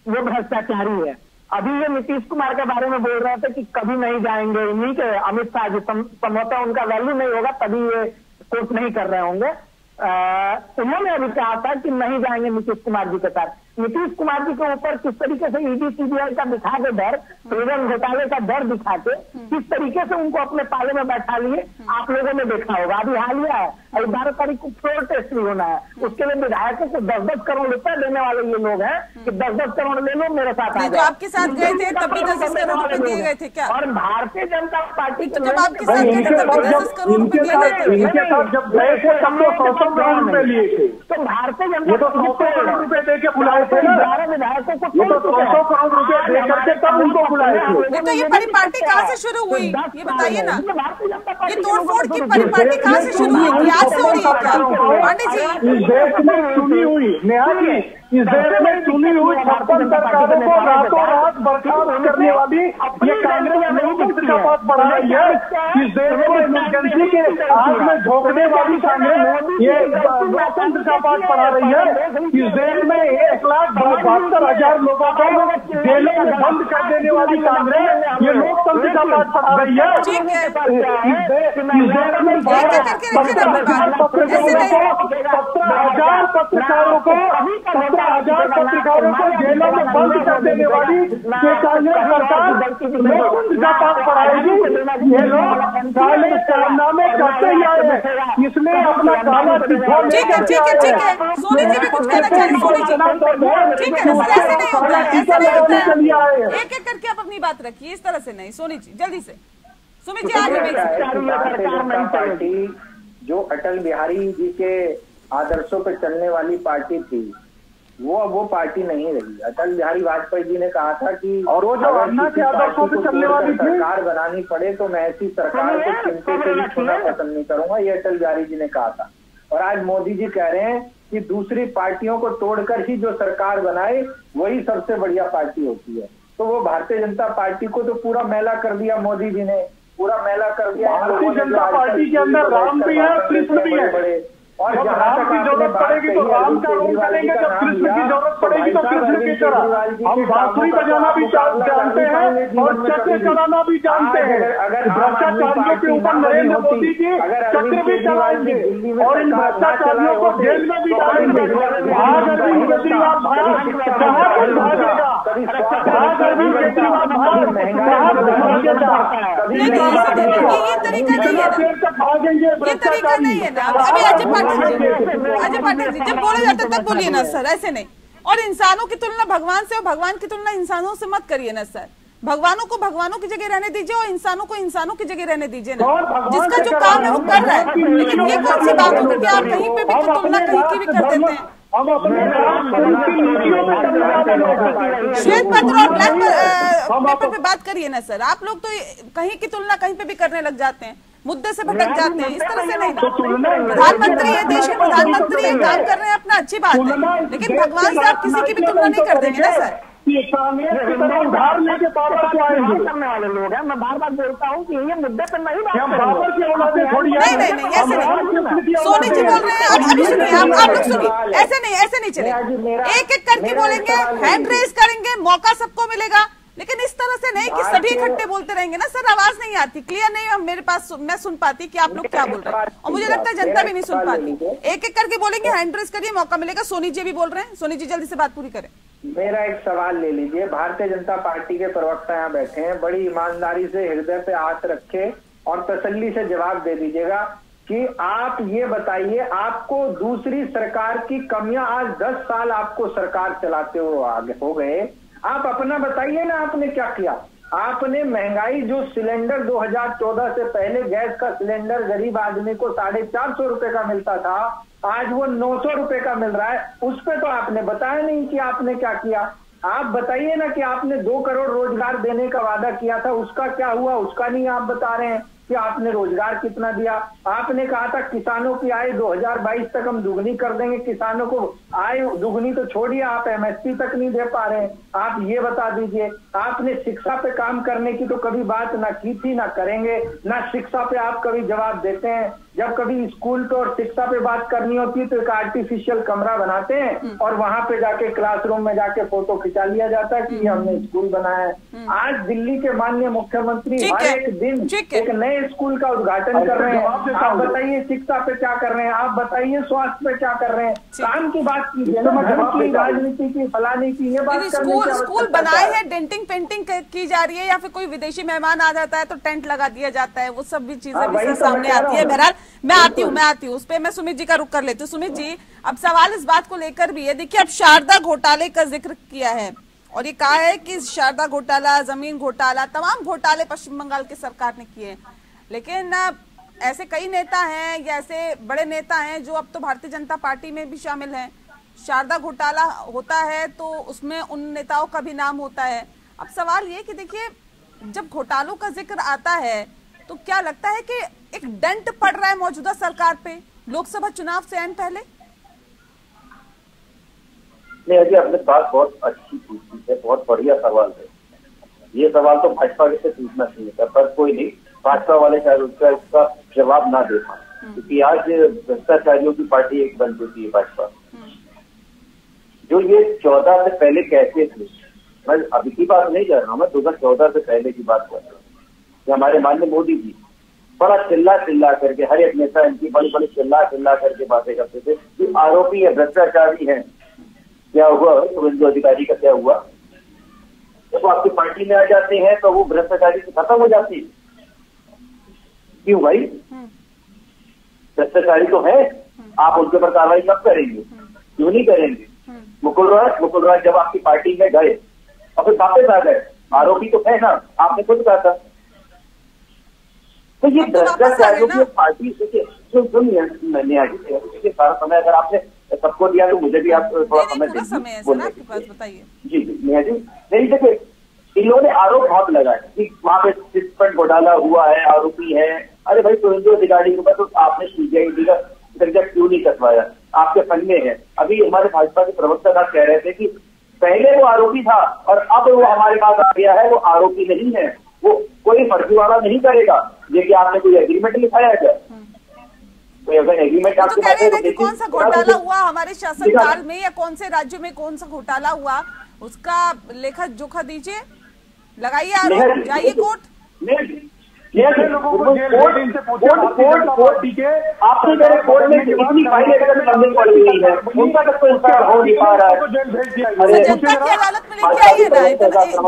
वो भ्रष्टाचारी है। अभी ये नीतीश कुमार के बारे में बोल रहे थे कि कभी नहीं जाएंगे, इन्हीं के अमित शाह जी संभवतः उनका वैल्यू नहीं होगा तभी ये कोर्ट नहीं कर रहे होंगे। उन्होंने अभी कहा था कि नहीं जाएंगे नीतीश कुमार जी के साथ। नीतीश कुमार जी के ऊपर किस तरीके से ईडी सीबीआई का दिखा के डर, सृजन घोटाले का डर दिखा के किस तरीके से उनको अपने पाले में बैठा लिए आप लोगों ने देखा होगा। अभी हालिया है, अभी 12 तारीख को फ्लोर टेस्ट भी होना है, उसके लिए विधायकों को 10-10 करोड़ रुपए देने वाले ये लोग हैं कि 10-10 करोड़ ले लो मेरे साथ आ जो जाओ। आपके साथ गए थे तब भी 10 करोड़ रुपए दिए गए थे क्या? और भारतीय जनता पार्टी तो जब आपके साथ गए थे तब भी 10 करोड़ रुपए दिए गए थे। इनके साथ जब गए थे तब तो 100 करोड़ रुपए लिए थे। तो भारतीय जनता तो 100 करोड़ रुपए दे के बुलाए थे ना, 12 विधायकों को ये तो 100 करोड़ रुपए दे करके तब उनको बुलाए थे। तो ये परिपाटी कहाँ से शुरू हुई ये बताइए ना, ये तोड़फोड़ की परिपाटी कहाँ से शुरू हुई थी? आज से हो रही है क्या पांडे जी? इस देश में चुनी हुई नेहा जी, इस देश में चुनी हुई 56 सरकारों को रातों रात बर्खास्त करने वाली ये कांग्रेस लोकतंत्र का पाठ पढ़ा रही है। इस देश को इमरजेंसी के आग में झोंकने वाली कांग्रेस ये लोकतंत्र का पाठ पढ़ा रही है। इस देश में 1,72,000 लोगों को जेलों में बंद कर देने वाली कांग्रेस ये लोकतंत्र का पाठ पढ़ा रही है। इस देश में 17,000 पत्रकारों को 17,000 पत्रकारों को जेलों में बंद कर देने वाली ये कांग्रेस सरकार लोकतंत्र का पाठ पढ़ाएगी। ये लोग काले कारनामे करते ही आए हैं, इसलिए अपना काला दिखा। ठीक है सोनी जी भी कुछ कहना चाहिए। सोनी जी ठीक है, ऐसे नहीं होता है, ऐसे नहीं होता है। एक एक करके आप अपनी बात रखिए, इस तरह से नहीं। सोनी जी जल्दी से, सुमित जी आगे पार्टी जो अटल बिहारी जी के आदर्शों पर चलने वाली पार्टी थी वो पार्टी नहीं रही। अटल बिहारी वाजपेयी जी ने कहा था कि और वो जो अन्ना के आदर्शों पे चलने वाली थी सरकार बनानी पड़े तो मैं ऐसी सरकार को चिंता से भी छूना पसंद नहीं करूंगा, ये अटल बिहारी जी ने कहा था। और आज मोदी जी कह रहे हैं कि दूसरी पार्टियों को तोड़कर ही जो सरकार बनाए वही सबसे बढ़िया पार्टी होती है। तो वो भारतीय जनता पार्टी को तो पूरा मैला कर दिया मोदी जी ने, पूरा मैला कर दिया। भारतीय जनता पार्टी के अंदर राम भी है, कृष्ण भी है। और जब राम की जरूरत पड़ेगी तो राम का रोल करेंगे, जब कृष्ण की जरूरत पड़ेगी तो कृष्ण की तरह। हम बांसुरी बजाना भी जानते हैं और चक्र चलाना भी जानते हैं। भ्रष्टाचारियों के ऊपर नरेंद्र मोदी जी चक्र भी चलाएंगे और इन भ्रष्टाचारियों को जेल में भी डालेंगे। आज अरविंद केजरीवाल कहाँ पर भागेगा? आज अरविंद केजरीवाल ये तरीका नहीं है ना। अभी अजय पाटिल जी जब बोले जाते तब बोलिए ना सर, ऐसे नहीं। और इंसानों की तुलना भगवान से और भगवान की तुलना इंसानों से मत करिए ना सर। भगवानों को भगवानों की जगह रहने दीजिए और इंसानों को इंसानों की जगह रहने दीजिए ना। जिसका जो काम है वो कर रहा है। लेकिन ये कौन सी बात होगी कि आप कहीं पे भी तो तुलना कहीं की भी कर देते हैं। श्वेत पत्र और ब्लैक पेपर पे बात करिए ना सर। आप लोग तो कहीं की तुलना कहीं पे भी करने लग जाते हैं, मुद्दे से भटक जाते हैं। इस तरह से नहीं। प्रधानमंत्री है, देश के प्रधानमंत्री है, काम कर रहे हैं अपना, अच्छी बात है। लेकिन भगवान से आप किसी की भी तुलना नहीं कर देंगे ना सर। उधार लेके पावर को आएंगे करने वाले लोग हैं। मैं बार बार बोलता हूँ कि ये मुद्दे पर नहीं बात बाबर की औलादे थोड़ी नहीं ऐसे नहीं। सोनी जी बोल रहे हैं, अभी सुनिए, आप लोग सुनिए। ऐसे नहीं चले। एक एक करके बोलेंगे, हैंड रेज करेंगे, मौका सबको मिलेगा। लेकिन इस तरह से नहीं कि सभी इकट्ठे बोलते रहेंगे ना सर। आवाज नहीं आती, क्लियर नहीं मेरे पास, मैं सुन पाती कि आप लोग क्या बोल रहे हैं। और मुझे लगता है जनता भी नहीं सुन पाती। एक एक करके बोलेंगे, हैंड रेज करिए, मौका मिलेगा। सोनी जी भी बोल रहे हैं, सोनी जी जल्दी से बात पूरी करें। मेरा एक सवाल ले लीजिए। भारतीय जनता पार्टी के प्रवक्ता यहाँ बैठे हैं, बड़ी ईमानदारी से हृदय पे हाथ रखे और तसल्ली से जवाब दे दीजिएगा कि आप ये बताइए, आपको दूसरी सरकार की कमियां, आज 10 साल आपको सरकार चलाते हुए आगे हो गए, आप अपना बताइए ना, आपने क्या किया? आपने महंगाई, जो सिलेंडर 2014 से पहले गैस का सिलेंडर गरीब आदमी को 450 रुपए का मिलता था, आज वो 900 रुपए का मिल रहा है। उस पे तो आपने बताया नहीं कि आपने क्या किया। आप बताइए ना कि आपने 2 करोड़ रोजगार देने का वादा किया था, उसका क्या हुआ? उसका नहीं आप बता रहे हैं कि आपने रोजगार कितना दिया। आपने कहा था किसानों की आय 2022 तक हम दुगनी कर देंगे। किसानों को आय दुगनी तो छोड़िए, आप एमएसपी तक नहीं दे पा रहे हैं। आप ये बता दीजिए। आपने शिक्षा पे काम करने की तो कभी बात ना की थी, ना करेंगे, ना शिक्षा पे आप कभी जवाब देते हैं। जब कभी स्कूल पे और शिक्षा पे बात करनी होती है तो एक आर्टिफिशियल कमरा बनाते हैं और वहां पे जाके क्लासरूम में जाके फोटो खिंचा लिया जाता है कि ये हमने स्कूल बनाया है। आज दिल्ली के माननीय मुख्यमंत्री हर एक दिन एक नए स्कूल का उद्घाटन कर रहे हैं। आप बताइए शिक्षा पे क्या कर रहे हैं, आप बताइए स्वास्थ्य पे क्या कर रहे हैं, काम की बात कीजिए, राजनीति की फलाने की ये बात। स्कूल बनाए हैं, डेंटिंग पेंटिंग की जा रही है या फिर कोई विदेशी मेहमान आ जाता है तो टेंट लगा दिया जाता है, वो सब भी चीजें भी सामने आती है। बहरहाल मैं आती हूँ उस पे, मैं सुमित जी का रुख कर लेती हूँ। सुमित जी, अब सवाल इस बात को लेकर भी है, देखिए अब शारदा घोटाले का जिक्र किया है और ये कहा है कि शारदा घोटाला, जमीन घोटाला, तमाम घोटाले पश्चिम बंगाल की सरकार ने किए, लेकिन ऐसे कई नेता हैं या ऐसे बड़े नेता हैं जो अब तो भारतीय जनता पार्टी में भी शामिल हैं। शारदा घोटाला होता है तो उसमें उन नेताओं का भी नाम होता है। अब सवाल ये कि देखिए जब घोटालों का जिक्र आता है तो क्या लगता है कि एक डेंट पड़ रहा है मौजूदा सरकार पे लोकसभा चुनाव से आने पहले? नहीं, अभी आपने बात बहुत अच्छी पूछी है, बहुत बढ़िया सवाल है। ये सवाल तो भाजपा से पूछना चाहिए था, पर कोई नहीं, भाजपा वाले शायद उसका जवाब ना दे पाए, क्योंकि आज भ्रष्टाचारियों की पार्टी एक बन चुकी है भाजपा। जो ये 14 से पहले कहते थे, मैं अभी की बात नहीं कर रहा हूँ, मैं 2014 से पहले की बात कर रहा हूँ, हमारे माननीय मोदी जी बड़ा चिल्ला करके, हर एक नेता इनकी बड़ी चिल्ला करके बातें करते थे कि आरोपी है, भ्रष्टाचारी है। क्या हुआ शुभेंदु अधिकारी का, क्या हुआ? जब आपकी पार्टी में आ जाते हैं तो वो भ्रष्टाचारी से खत्म हो जाती है। क्यों भाई? भ्रष्टाचारी तो है, आप उनके ऊपर कार्रवाई कब करेंगे? क्यों नहीं करेंगे? मुकुल राज जब आपकी पार्टी में गए और फिर वापस आ गए, आरोपी तो है ना, आपने खुद कहा था। तो ये भ्रष्टाचारियों की पार्टी सुनिए सारा समय अगर आपने सबको दिया तो मुझे भी आप थोड़ा समय बताइए। जी नेहा जी, नहीं देखिए, इन्होंने आरोप बहुत लगाए कि वहां पे चिटफंड घोटाला हुआ है, आरोपी है। अरे भाई, शुभेंदु अधिकारी के पास तो आपने सीबीआई का दर्जा क्यों नहीं कटवाया? आपके फंड में है। अभी हमारे भाजपा के प्रवक्ता साहब कह रहे थे कि पहले वो आरोपी था और अब वो हमारे पास आ गया है, वो आरोपी नहीं है, वो कोई फर्जीवाड़ा नहीं करेगा। देखिए आपने कोई एग्रीमेंट लिखाया है क्या? कोई अगर एग्रीमेंट आपके पास है तो कौन सा घोटाला हुआ हमारे शासनकाल में या कौन से राज्यों में कौन सा घोटाला हुआ, उसका लेखा जोखा दीजिए, लगाइए आरोप, जाइए कोर्ट। आपने मेरे कोर्ट में इतनी फाइलें लंबी पड़ गई है, उनका तक कोई इंसाफ हो नहीं पा रहा है। जनता की अदालत में लेके आइए ना,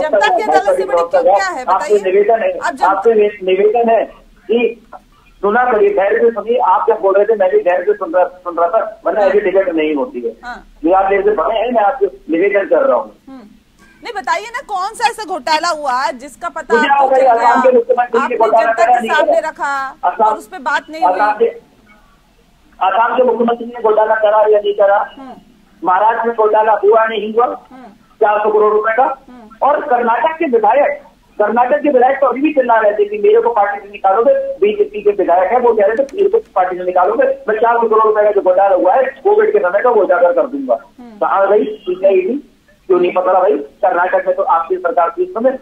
जनता की अदालत से बड़ी क्या है बताइए? आपसे निवेदन है कि सुना करिए, धैर्य से सुनिए। आप जब बोल रहे थे मैं भी धैर्य से सुन रहा था, वरना ऐसी टिकट नहीं होती है। ये आप देर से बड़े हैं, मैं आपसे निवेदन कर रहा हूँ। नहीं, बताइए ना कौन सा ऐसा घोटाला हुआ जिसका पता आपने जनता के सामने रखा और उस पर बात नहीं हुई? आसाम के मुख्यमंत्री ने घोटाला करा या नहीं करा? महाराष्ट्र में घोटाला हुआ नहीं हुआ 400 करोड़ रुपए का? और कर्नाटक के विधायक तो अभी भी चिल्ला रहे थे कि मेरे को पार्टी से निकालोगे, बीजेपी के विधायक है, वो कह रहे थे मेरे को पार्टी से निकालोगे, मैं 400 करोड़ रुपए का जो घोटाला हुआ है कोविड के समय का वो उजागर कर दूंगा। कहा भाई सीबीआई क्यों नहीं पकड़ा भाई? कर्नाटक में तो आपकी सरकार की समय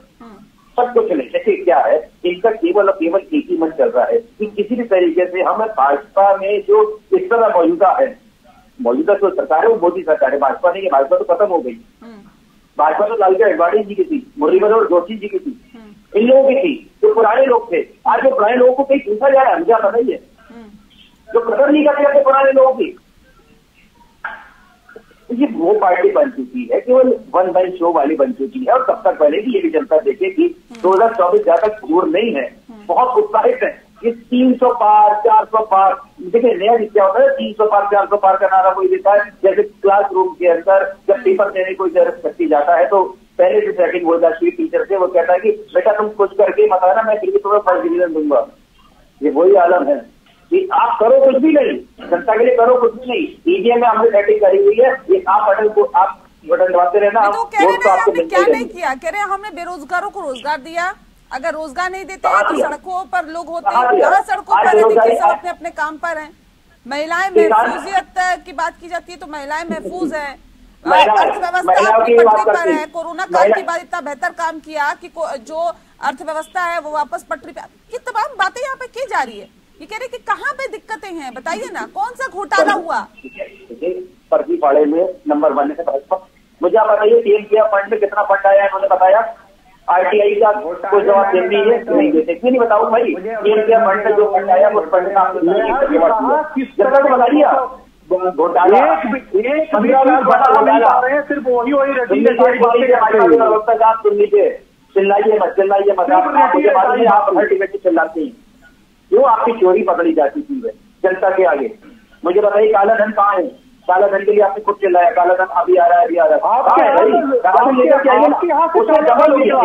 सब कुछ नहीं। देखिए क्या है, इनका केवल और केवल एक ही मन चल रहा है कि किसी भी तरीके से हमें भाजपा में जो इस तरह मौजूदा जो सरकार है वो मोदी सरकार है, भाजपा नहीं है। भाजपा तो खत्म हो गई। भाजपा तो लालजी आडवाणी जी की थी, मुरली मनोहर जोशी जी की थी, इन लोगों की थी, जो पुराने लोग थे। आज जो पुराने लोगों को कहीं पूछा जा रहा है, मुझे पता ही है, जो कदर नहीं करते अपने पुराने लोगों की। ये वो पार्टी बन चुकी है, केवल वन मैन शो वाली बन चुकी है। और तब तक पहले भी ये भी जनता देखे कि 2024 ज्यादा दूर नहीं है, बहुत उत्साहित है। ये 300 पार 400 पार, देखिए नया क्या होता है, 300 पार 400 पार का नारा कोई देता है। जैसे क्लासरूम के अंदर जब पेपर देने कोई व्यक्ति जाता है तो पहले से सेटिंग हो जाती है टीचर से, वो कहता है कि बेटा तुम कुछ करके मत आना, मैं फिर भी तुम्हें फर्स्ट डिवीजन दूंगा। ये वही आलम है कि आप करो कुछ भी नहीं, जनता के लिए करो कुछ भी नहीं। ईवीएम में हमने सेटिंग करी हुई है, ये आप बटन दबाते रहना। तो कह रहे हैं हमने क्या नहीं किया, कह रहे हैं हमने बेरोजगारों को रोजगार दिया। अगर रोजगार नहीं देते हैं तो सड़कों पर लोग होते हैं, कहाँ सड़कों पर है, सब अपने अपने काम पर हैं। महिलाएं महफूजियत की बात की जाती है तो महिलाएं महफूज है, अर्थव्यवस्था अपनी पटरी पर है। कोरोना काल के बाद इतना बेहतर काम किया कि जो अर्थव्यवस्था है वो वापस पटरी पे। ये तमाम बातें यहाँ पे की जा रही है। ये कह रहे कि कहाँ पे दिक्कतें हैं, बताइए ना, कौन सा घोटाला हुआ? फर्जी फाड़े में नंबर 1 से मुझे आप बताइए, पीएम फंड में कितना फंड आया है, उन्होंने बताया? आरटीआई का कोई जवाब देती है? नहीं देते। क्यों नहीं बताऊँ भाई? पीएम फंड में जो फंड आया उस फंड का आपको बताइए। घोटाला एक 15 लाख घोटाला सिर्फ वही आप सुन लीजिए, चिल्लाइए मत आप हर टिकट चिल्लाते हैं। क्यों आपकी चोरी पकड़ी जाती थी जनता के आगे? मुझे बताइए, काला धन कहाँ है? काला धन के लिए आपने खुद चिल्लाया, काला धन अभी आ रहा है, डबल हो गया। आप यकीन मानिए, आज वो डबल हो गया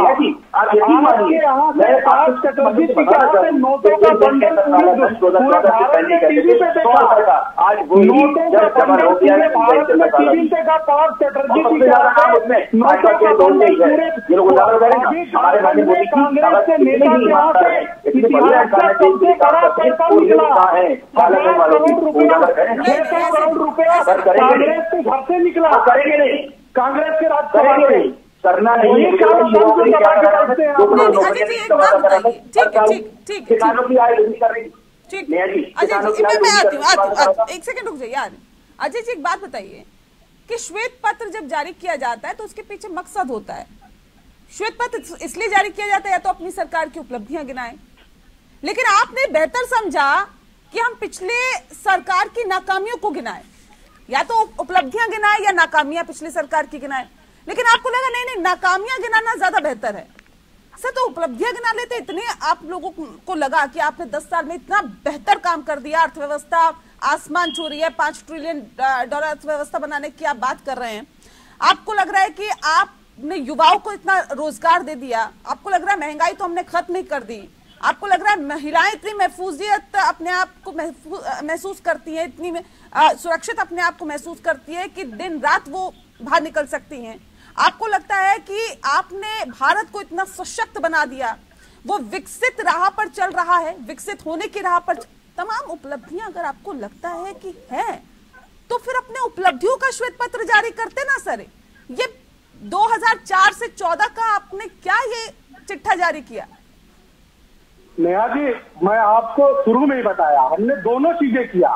है। कांग्रेस के घर से निकला, करेंगे नहीं, कांग्रेस के राज्यसभा में करना नहीं है। ठीक, किसानों की आय दुगनी कर रही। ठीक, अजय जी मैं आती हूँ, एक सेकंड रुक जाइए यार। अजय जी एक बात बताइए कि श्वेत पत्र जब जारी किया जाता है तो उसके पीछे मकसद होता है। श्वेत पत्र इसलिए जारी किया जाता है या तो अपनी सरकार की उपलब्धियां गिनाएं, लेकिन आपने बेहतर समझा कि हम पिछले सरकार की नाकामियों को गिनाएं, या तो उपलब्धियां गिनाएं या नाकामियां पिछली सरकार की गिनाएं। लेकिन आपको लगा नहीं नाकामियां गिनाना ज्यादा बेहतर है। सर तो उपलब्धियां गिना लेते, इतने आप लोगों को लगा कि आपने 10 साल में इतना बेहतर काम कर दिया, अर्थव्यवस्था आसमान छू रही है, $5 ट्रिलियन अर्थव्यवस्था बनाने की आप बात कर रहे हैं। आपको लग रहा है कि आपने युवाओं को इतना रोजगार दे दिया, आपको लग रहा है महंगाई तो हमने खत्म नहीं कर दी, आपको लग रहा है महिलाएं इतनी महफूजियत अपने आप को महसूस करती हैं, इतनी सुरक्षित अपने आप को महसूस करती है कि दिन रात वो बाहर निकल सकती हैं। आपको लगता है कि आपने भारत को इतना सशक्त बना दिया, वो विकसित राह पर चल रहा है, विकसित होने की राह पर। तमाम उपलब्धियां अगर आपको लगता है कि है तो फिर अपने उपलब्धियों का श्वेत पत्र जारी करते ना सर। ये 2004 से 14 का आपने क्या ये चिट्ठा जारी किया? नेहा जी, मैं आपको शुरू में ही बताया, हमने दोनों चीजें किया।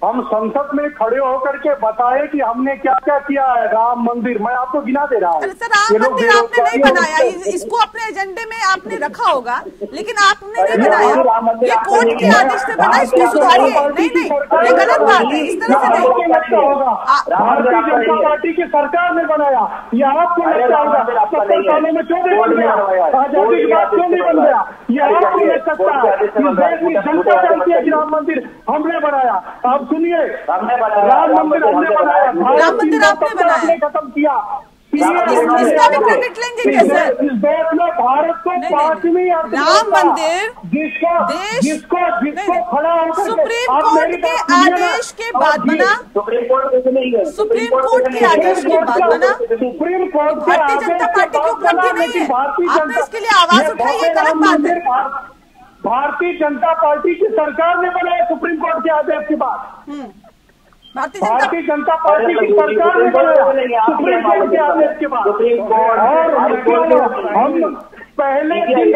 हम संसद में खड़े होकर के बताए कि हमने क्या क्या किया है। राम मंदिर, मैं आपको गिना दे रहा हूँ। सर राम मंदिर आपने नहीं बनाया, इसको अपने एजेंडे में आपने रखा होगा, लेकिन आपने नहीं बनाया। ये कोर्ट के आदेश से बना, इसको सुधारिए। नहीं, ये गलत बात है, इस तरह से नहीं। भारतीय जनता पार्टी की सरकार ने बनाया, ये आपको लगता होगा 70 सालों में क्यों नहीं बन गया? आजादी के बाद क्यों नहीं बन गया? ये आपको सकता है। इस देश की जनता चाहती है कि राम मंदिर हमने बनाया। आप सुनिए, राम मंदिर हमने बनाया, राम मंदिर आपने बनाया, खत्म किया। इसका भी क्रेडिट लेंगे क्या सर? इस देश में भारत को 5वीं राम मंदिर जिसको खड़ा होकर सुप्रीम कोर्ट के आदेश के बाद बना, सुप्रीम कोर्ट के आदेश के बाद बना। Supreme court Bharatiya Janata party की उपलब्धि नहीं है, आपने इसके लिए आवाज उठाई, ये गलत बात है। भारतीय जनता पार्टी की सरकार ने बनाया सुप्रीम कोर्ट के आदेश के बाद। भारतीय जनता पार्टी की सरकार ने बनाया सुप्रीम कोर्ट के आदेश के बाद। और हम पहले दिन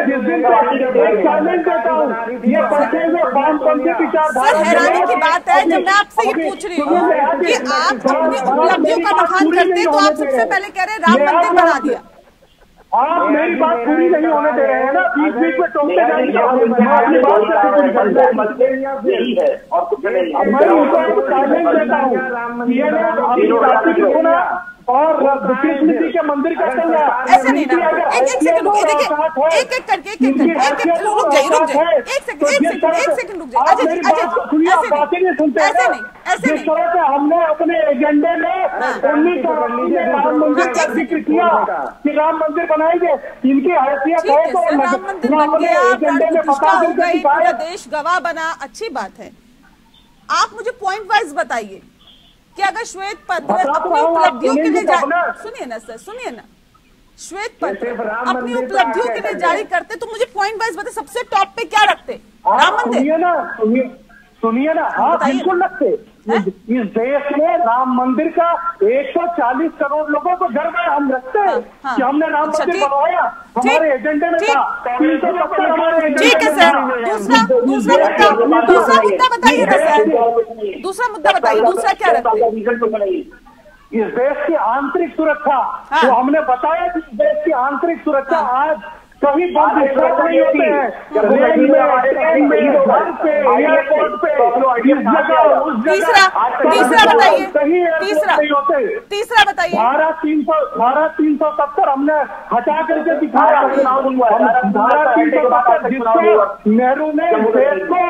जिस दिन एक चैलेंज देता हूँ, ये बच्चे जो वामपंथी विचारधारा। सर हैरानी की बात है, जब मैं आपसे ये पूछ रही हूँ कि आप अपनी उपलब्धियों का बखान करते तो आप सबसे पहले कह रहे हैं राम मंदिर बना दिया। आप मेरी बात पूरी नहीं होने दे रहे हैं ना, बीच बीच में टोकते जाएंगे। मैं उनको चैलेंज देता हूँ, और कृष्ण जी के मंदिर का चल रहा है। ऐसे नहीं ना, एक सेकंड रुक जाइए, एक एक करके रुक जाइए, एक सेकंड रुक जाइए। अजय ऐसे नहीं। जिस तरह से हमने अपने एजेंडे में 1980 में राम मंदिर का जिक्र किया कि राम मंदिर बनाएंगे, इनकी हैसियत है तो राम मंदिर बन गया, प्रतिष्ठा हो गई, पूरा देश गवाह बना, अच्छी बात है। आप मुझे पॉइंट वाइज बताइए कि अगर श्वेत पत्र अपनी उपलब्धियों के लिए सुनिए ना सर, सुनिए ना, श्वेत पत्र अपनी उपलब्धियों के लिए जारी करते तो मुझे पॉइंट वाइज बताइए, सबसे टॉप पे क्या रखते? राम मंदिर। सुनिए ना, हाँ बिल्कुल रखते। इस देश में राम मंदिर का 140 करोड़ लोगों को गर्व है। हम रखते हैं कि हमने राम मंदिर बनवाया, हमारे एजेंडे में था। 370 हमारे एजेंडे। ठीक है सर, दूसरा मुद्दा बताइए ना सर, दूसरा मुद्दा बताइए, दूसरा क्या रखते हैं? इस देश की आंतरिक सुरक्षा, तो हमने बताया कि इस देश की आंतरिक सुरक्षा आज कहीं बंद नहीं होते हैं, रेल में, ट्रेन में, घर पे, एयरपोर्ट पे, इस जगह उस जगह। तीसरा बताइए, तीसरा बताइए। धारा 370 हमने हटा करके दिखाया। धारा 370 जिसको नेहरू ने देश को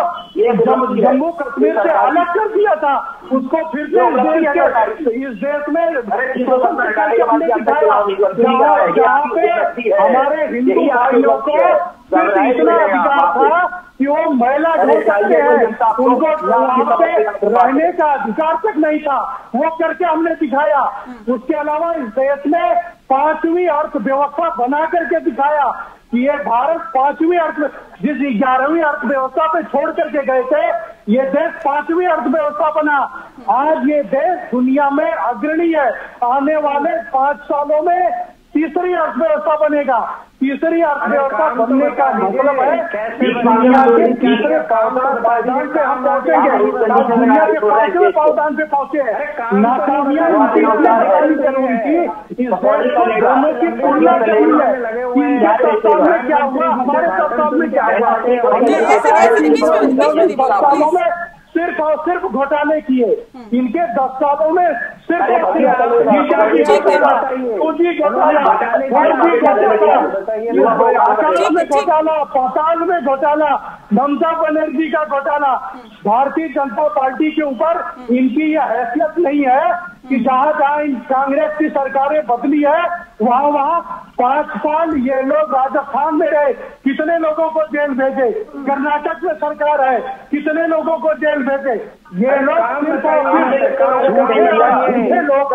जम्मू कश्मीर से अलग कर दिया था, उसको फिर से इस देश में हमने दिखाया, जहाँ पे हमारे हिंदू भाइयों को सिर्फ इतना अधिकार था कि वो महिला ढोल सकते हैं, उनको वहाँ पे रहने का अधिकार तक नहीं था, वो करके हमने दिखाया। उसके अलावा इस देश में 5वीं अर्थव्यवस्था बना करके दिखाया कि ये भारत 5वीं जिस 11वीं अर्थव्यवस्था पे छोड़ करके गए थे, ये देश 5वीं अर्थव्यवस्था बना। आज ये देश दुनिया में अग्रणी है। आने वाले 5 सालों में तीसरी अर्थव्यवस्था बनेगा। तीसरी अर्थव्यवस्था बनने का मतलब है कि दुनिया के तीसरे पावदान पे हम पहुंचेंगे। दुनिया के 5वें पावदान पे पहुंचे हैं। नाकामियां जरूरी थी। इस देश को दोनों की तुलना जरूरी है। इनके प्रस्ताव में क्या हुआ, हमारे प्रस्ताव में क्या हुआ। सिर्फ और सिर्फ घोटाले किए। इनके 10 सालों में सिर्फ घोटाला, पाताल में घोटाला, ममता बनर्जी का घोटाला। भारतीय जनता पार्टी के ऊपर इनकी यह हैसियत नहीं है कि जहाँ जहाँ कांग्रेस की सरकारें बदली है, वहाँ 5 साल ये लोग राजस्थान में रहे, कितने लोगों को जेल भेजे। कर्नाटक में सरकार है, कितने लोगों को जेल भेजे। ये लोग लोग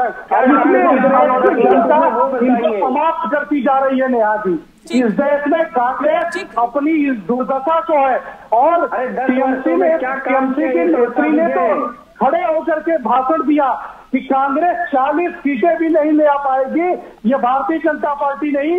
जनता इनको समाप्त करती जा रही है। नेहा जी, इस देश में कांग्रेस अपनी इस दुर्दशा को है। और टीएमसी की नेत्री ने तो खड़े होकर के भाषण दिया कि कांग्रेस 40 सीटें भी नहीं ले आ पाएगी। ये भारतीय जनता पार्टी नहीं,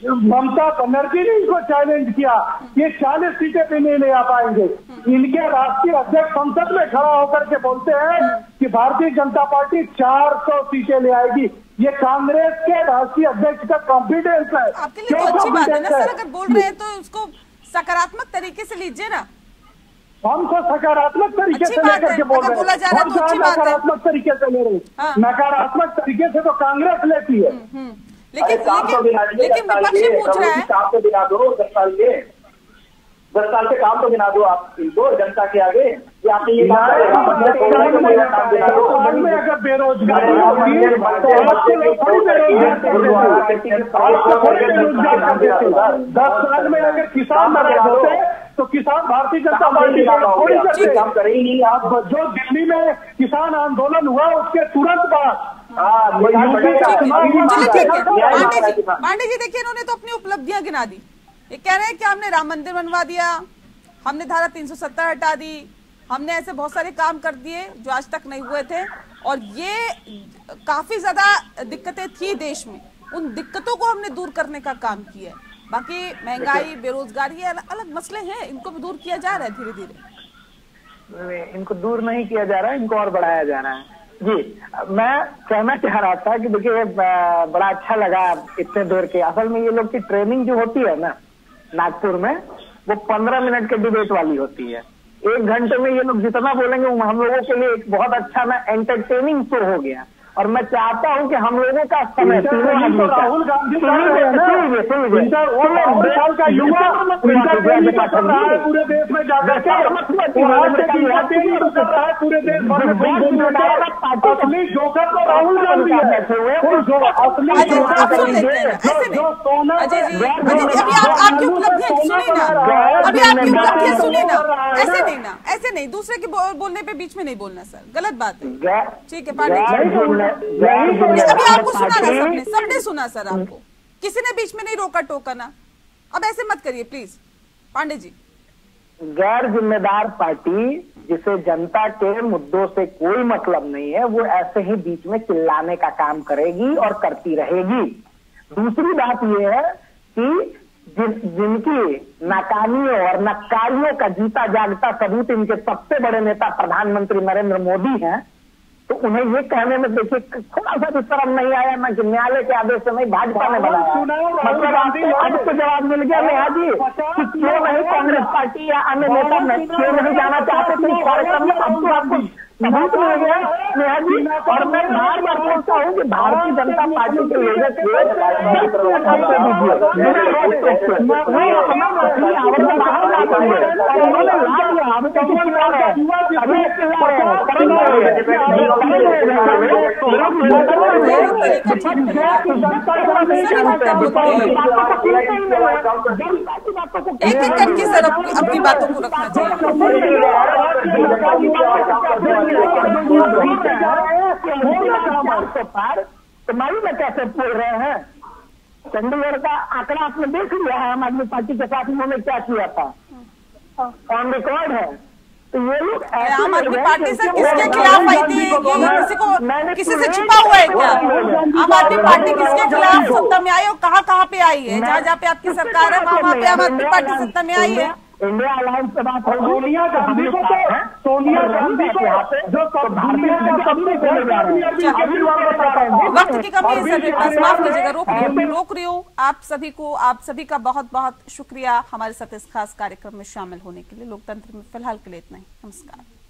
ममता बनर्जी ने इनको चैलेंज किया, ये 40 सीटें भी नहीं ले आ पाएंगे। इनके राष्ट्रीय अध्यक्ष संसद में खड़ा होकर के बोलते हैं कि भारतीय जनता पार्टी 400 सीटें ले आएगी। ये कांग्रेस के राष्ट्रीय अध्यक्ष का कॉन्फिडेंस है। आपके लिए तो अच्छी बात है ना सर, अगर बोल रहे हैं तो उसको सकारात्मक तरीके से लीजिए ना। हम तो सकारात्मक तरीके से लेकर के बोल रहे हैं, नकारात्मक तरीके से ले रहे हैं। नकारात्मक तरीके से तो कांग्रेस लेती है। लेकिन विपक्ष पूछ रहा है, काम तो गिना दो 10 साल के, 10 साल से काम तो गिना दो आप इनको जनता के आगे। आपने ये अगर बेरोजगारी होगी तो 10 साल में अगर किसान लड़ाई होते तो किसान भारतीय जनता पार्टी काम करे ही नहीं। आप जो दिल्ली में किसान आंदोलन हुआ उसके तुरंत बाद पांडे जी देखिए, इन्होंने तो अपनी उपलब्धियां गिना दी। ये कह रहे हैं कि हमने राम मंदिर बनवा दिया, हमने धारा 370 हटा दी, हमने ऐसे बहुत सारे काम कर दिए जो आज तक नहीं हुए थे। और ये काफी ज्यादा दिक्कतें थी देश में, उन दिक्कतों को हमने दूर करने का काम किया है। बाकी महंगाई, बेरोजगारी अलग मसले हैं, इनको भी दूर किया जा रहा है धीरे धीरे। इनको दूर नहीं किया जा रहा है, इनको और बढ़ाया जा रहा है। जी, मैं कहना चाह रहा था कि देखिए बड़ा अच्छा लगा इतने देर के। असल में ये लोग की ट्रेनिंग जो होती है ना नागपुर में, वो 15 मिनट के डिबेट वाली होती है। 1 घंटे में ये लोग जितना बोलेंगे हम लोगों के लिए एक बहुत अच्छा ना एंटरटेनिंग शो हो गया। और मैं चाहता हूं कि हम लोगों का समय राहुल गांधी का युवा पूरे देश में जाकर पूरे देश भर में जोकर तो राहुल गांधी आपकी उपलब्धियां सुनी ना, अभी आपकी उपलब्धियां सुनी ना। ऐसे नहीं ना, ऐसे नहीं, दूसरे के बोलने पे बीच में नहीं बोलना सर, गलत बात है। ठीक है पांडे जी, अभी आपको सुना ना, सबने सुना सर, आपको किसी ने बीच में नहीं रोका टोका ना। अब ऐसे मत करिए प्लीज पांडे जी। गैर जिम्मेदार पार्टी जिसे जनता के मुद्दों से कोई मतलब नहीं है, वो ऐसे ही बीच में चिल्लाने का काम करेगी और करती रहेगी। दूसरी बात यह है कि जिनकी नाकामियों और नक्कारियों का जीता जागता सबूत इनके सबसे बड़े नेता प्रधानमंत्री नरेंद्र मोदी हैं, तो उन्हें ये कहने में देखिए थोड़ा सा भी शर्म नहीं आया ना कि न्यायालय के आदेश से नहीं भाजपा ने बनाया। मतलब आपको अब तो जवाब मिल गया नेहा जी कि क्यों नहीं कांग्रेस पार्टी या अन्य नेता क्यों नहीं जाना चाहते थे इस कार्यक्रम में। अब तो आपको सबूत मिल गया नेहा जी। और मैं बार बार बोलता हूँ कि भारतीय जनता पार्टी के लोगों एक एक करके सर अपनी बातों को रखना चाहिए। तो मालूम है कैसे बोल रहे हैं। चंडीगढ़ का आंकड़ा आपने देख लिया है, आम आदमी पार्टी के साथ उन्होंने क्या किया था, ऑन रिकॉर्ड है। तो ये लोग आम आदमी पार्टी से किसके खिलाफ आई थी? किसी से छिपा हुआ है क्या? आम आदमी पार्टी किसके खिलाफ सत्ता में आई और कहाँ पे आई है? जहाँ जहाँ पे आपकी सरकार है वहाँ पे आम आदमी पार्टी सत्ता में आई है। इंडिया अलायंस से बात हो, सोनिया गांधी को तो सोनिया गांधी को जो भारतीय वक्त की कमी है सर, बस माफ कीजिएगा, रोक रही हूँ आप सभी का बहुत बहुत शुक्रिया हमारे साथ इस खास कार्यक्रम में शामिल होने के लिए। लोकतंत्र में फिलहाल के लिए इतना ही। नमस्कार।